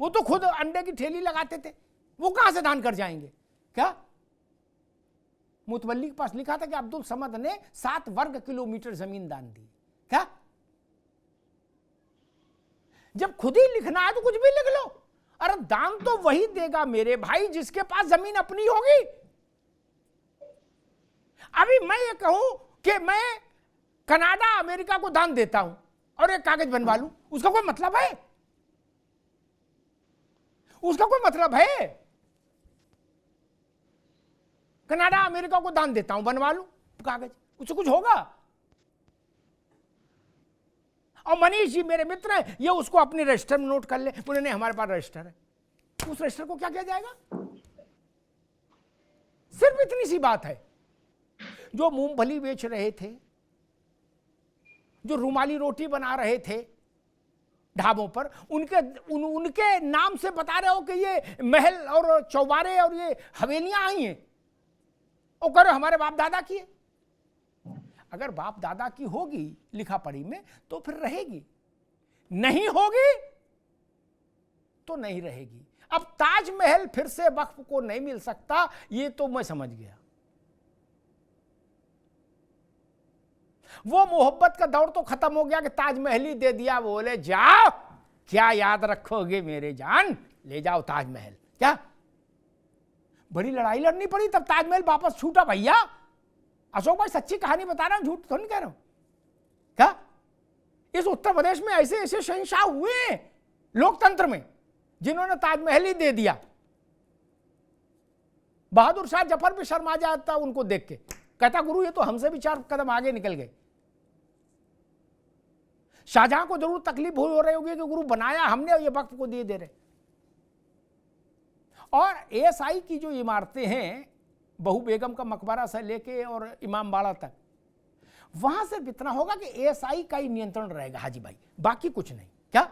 वो तो खुद अंडे की ठेली लगाते थे, वो कहां से दान कर जाएंगे। क्या मुतवल्ली के पास लिखा था कि अब्दुल समद ने 7 वर्ग किलोमीटर जमीन दान दी। क्या जब खुद ही लिखना है तो कुछ भी लिख लो। अरे दान तो वही देगा मेरे भाई जिसके पास जमीन अपनी होगी। अभी मैं ये कहूं कि मैं कनाडा अमेरिका को दान देता हूं और एक कागज बनवा लूं, उसका कोई मतलब है? उसका कोई मतलब है? कनाडा अमेरिका को दान देता हूं, बनवा लूं कागज, उससे कुछ होगा? और मनीष जी मेरे मित्र हैं, ये उसको अपने रजिस्टर में नोट कर ले। बोले नहीं हमारे पास रजिस्टर है। उस रजिस्टर को क्या किया जाएगा? सिर्फ इतनी सी बात है। जो मूंगफली बेच रहे थे, जो रुमाली रोटी बना रहे थे ढाबों पर, उनके नाम से बता रहे हो कि ये महल और चौबारे और ये हवेलियां आई हैं, और कह रहे हमारे बाप दादा की है। अगर बाप दादा की होगी लिखा पढ़ी में तो फिर रहेगी, नहीं होगी तो नहीं रहेगी। अब ताजमहल फिर से वक्फ को नहीं मिल सकता, ये तो मैं समझ गया। वो मोहब्बत का दौर तो खत्म हो गया कि ताजमहल ही दे दिया। बोले जाओ, क्या याद रखोगे मेरे जान, ले जाओ ताजमहल। क्या बड़ी लड़ाई लड़नी पड़ी तब ताजमहल वापस छूटा भैया। अशोक भाई सच्ची कहानी बता रहा हूं, झूठ तो नहीं कह रहा हूं। क्या इस उत्तर प्रदेश में ऐसे ऐसे शहंशाह हुए हैं लोकतंत्र में जिन्होंने ताजमहल ही दे दिया। बहादुर शाह जफर भी शर्मा जाता उनको देख के, कहता गुरु ये तो हमसे भी 4 कदम आगे निकल गए। शाहजहां को जरूर तकलीफ हो रही होगी कि गुरु बनाया हमने और ये वक्त को दे रहे। और एएसआई की जो इमारतें हैं, बहू बेगम का मकबरा से लेके और इमामबाड़ा तक, वहां से इतना होगा कि एएसआई का ही नियंत्रण रहेगा हाजी भाई, बाकी कुछ नहीं। क्या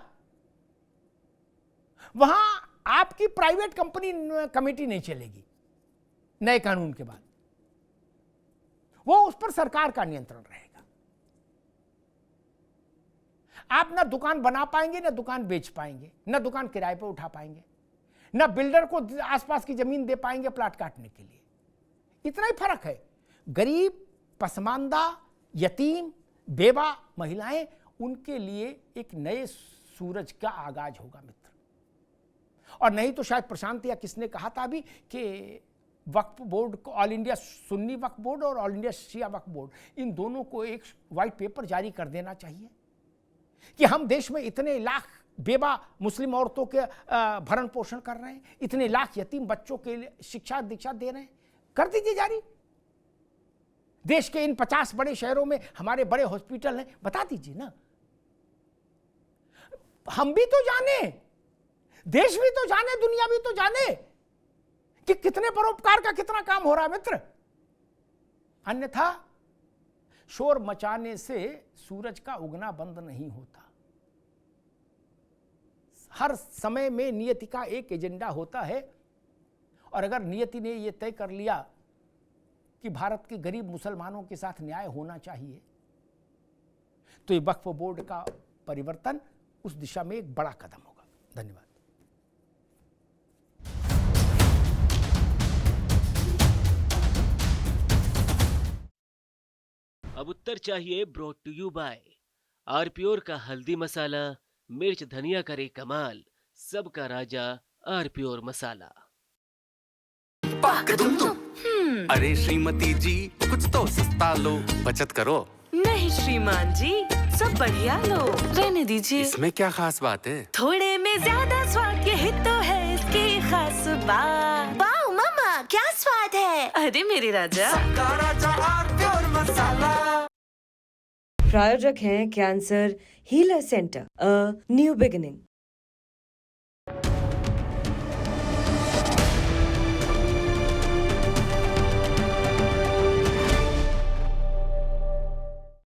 वहां आपकी प्राइवेट कंपनी कमेटी नहीं चलेगी नए कानून के बाद, वो उस पर सरकार का नियंत्रण रहेगा। आप ना दुकान बना पाएंगे, ना दुकान बेच पाएंगे, ना दुकान किराए पर उठा पाएंगे, ना बिल्डर को आसपास की जमीन दे पाएंगे प्लाट काटने के लिए। इतना ही फर्क है। गरीब, पसमानदा, यतीम, बेवा महिलाएं, उनके लिए एक नए सूरज का आगाज होगा मित्र। और नहीं तो शायद प्रशांत या किसने कहा था अभी कि वक्फ बोर्ड को, ऑल इंडिया सुन्नी वक्फ बोर्ड और all India Shia Waqf board, इन दोनों को एक व्हाइट पेपर जारी कर देना चाहिए कि हम देश में इतने लाख बेवा मुस्लिम औरतों के भरण पोषण कर रहे हैं, इतने लाख यतीम बच्चों के लिए शिक्षा दीक्षा दे रहे हैं, कर दीजिए जारी। देश के इन 50 बड़े शहरों में हमारे बड़े हॉस्पिटल हैं, बता दीजिए ना। हम भी तो जाने, देश भी तो जाने, दुनिया भी तो जाने कि कितने परोपकार का कितना काम हो रहा है मित्र। अन्यथा शोर मचाने से सूरज का उगना बंद नहीं होता। हर समय में नियति का एक एजेंडा होता है, और अगर नियति ने यह तय कर लिया कि भारत के गरीब मुसलमानों के साथ न्याय होना चाहिए, तो ये वक्फ बोर्ड का परिवर्तन उस दिशा में एक बड़ा कदम होगा। धन्यवाद। अब उत्तर चाहिए ब्रॉट टू यू बाय आरपीओर का हल्दी मसाला, मिर्च धनिया करे कमाल, सबका राजा आरपीओर मसाला। अरे श्रीमती जी कुछ तो सस्ता लो, बचत करो। नहीं श्रीमान जी, सब बढ़िया लो, रहने दीजिए। इसमें क्या खास बात है? थोड़े में ज्यादा स्वाद, यही तो है इसकी खास बात। वाओ मामा, क्या स्वाद है। अरे मेरे राजा, सबका राजा आरपीओर मसाला। प्रायोजक हैं cancer healer centre, a new beginning.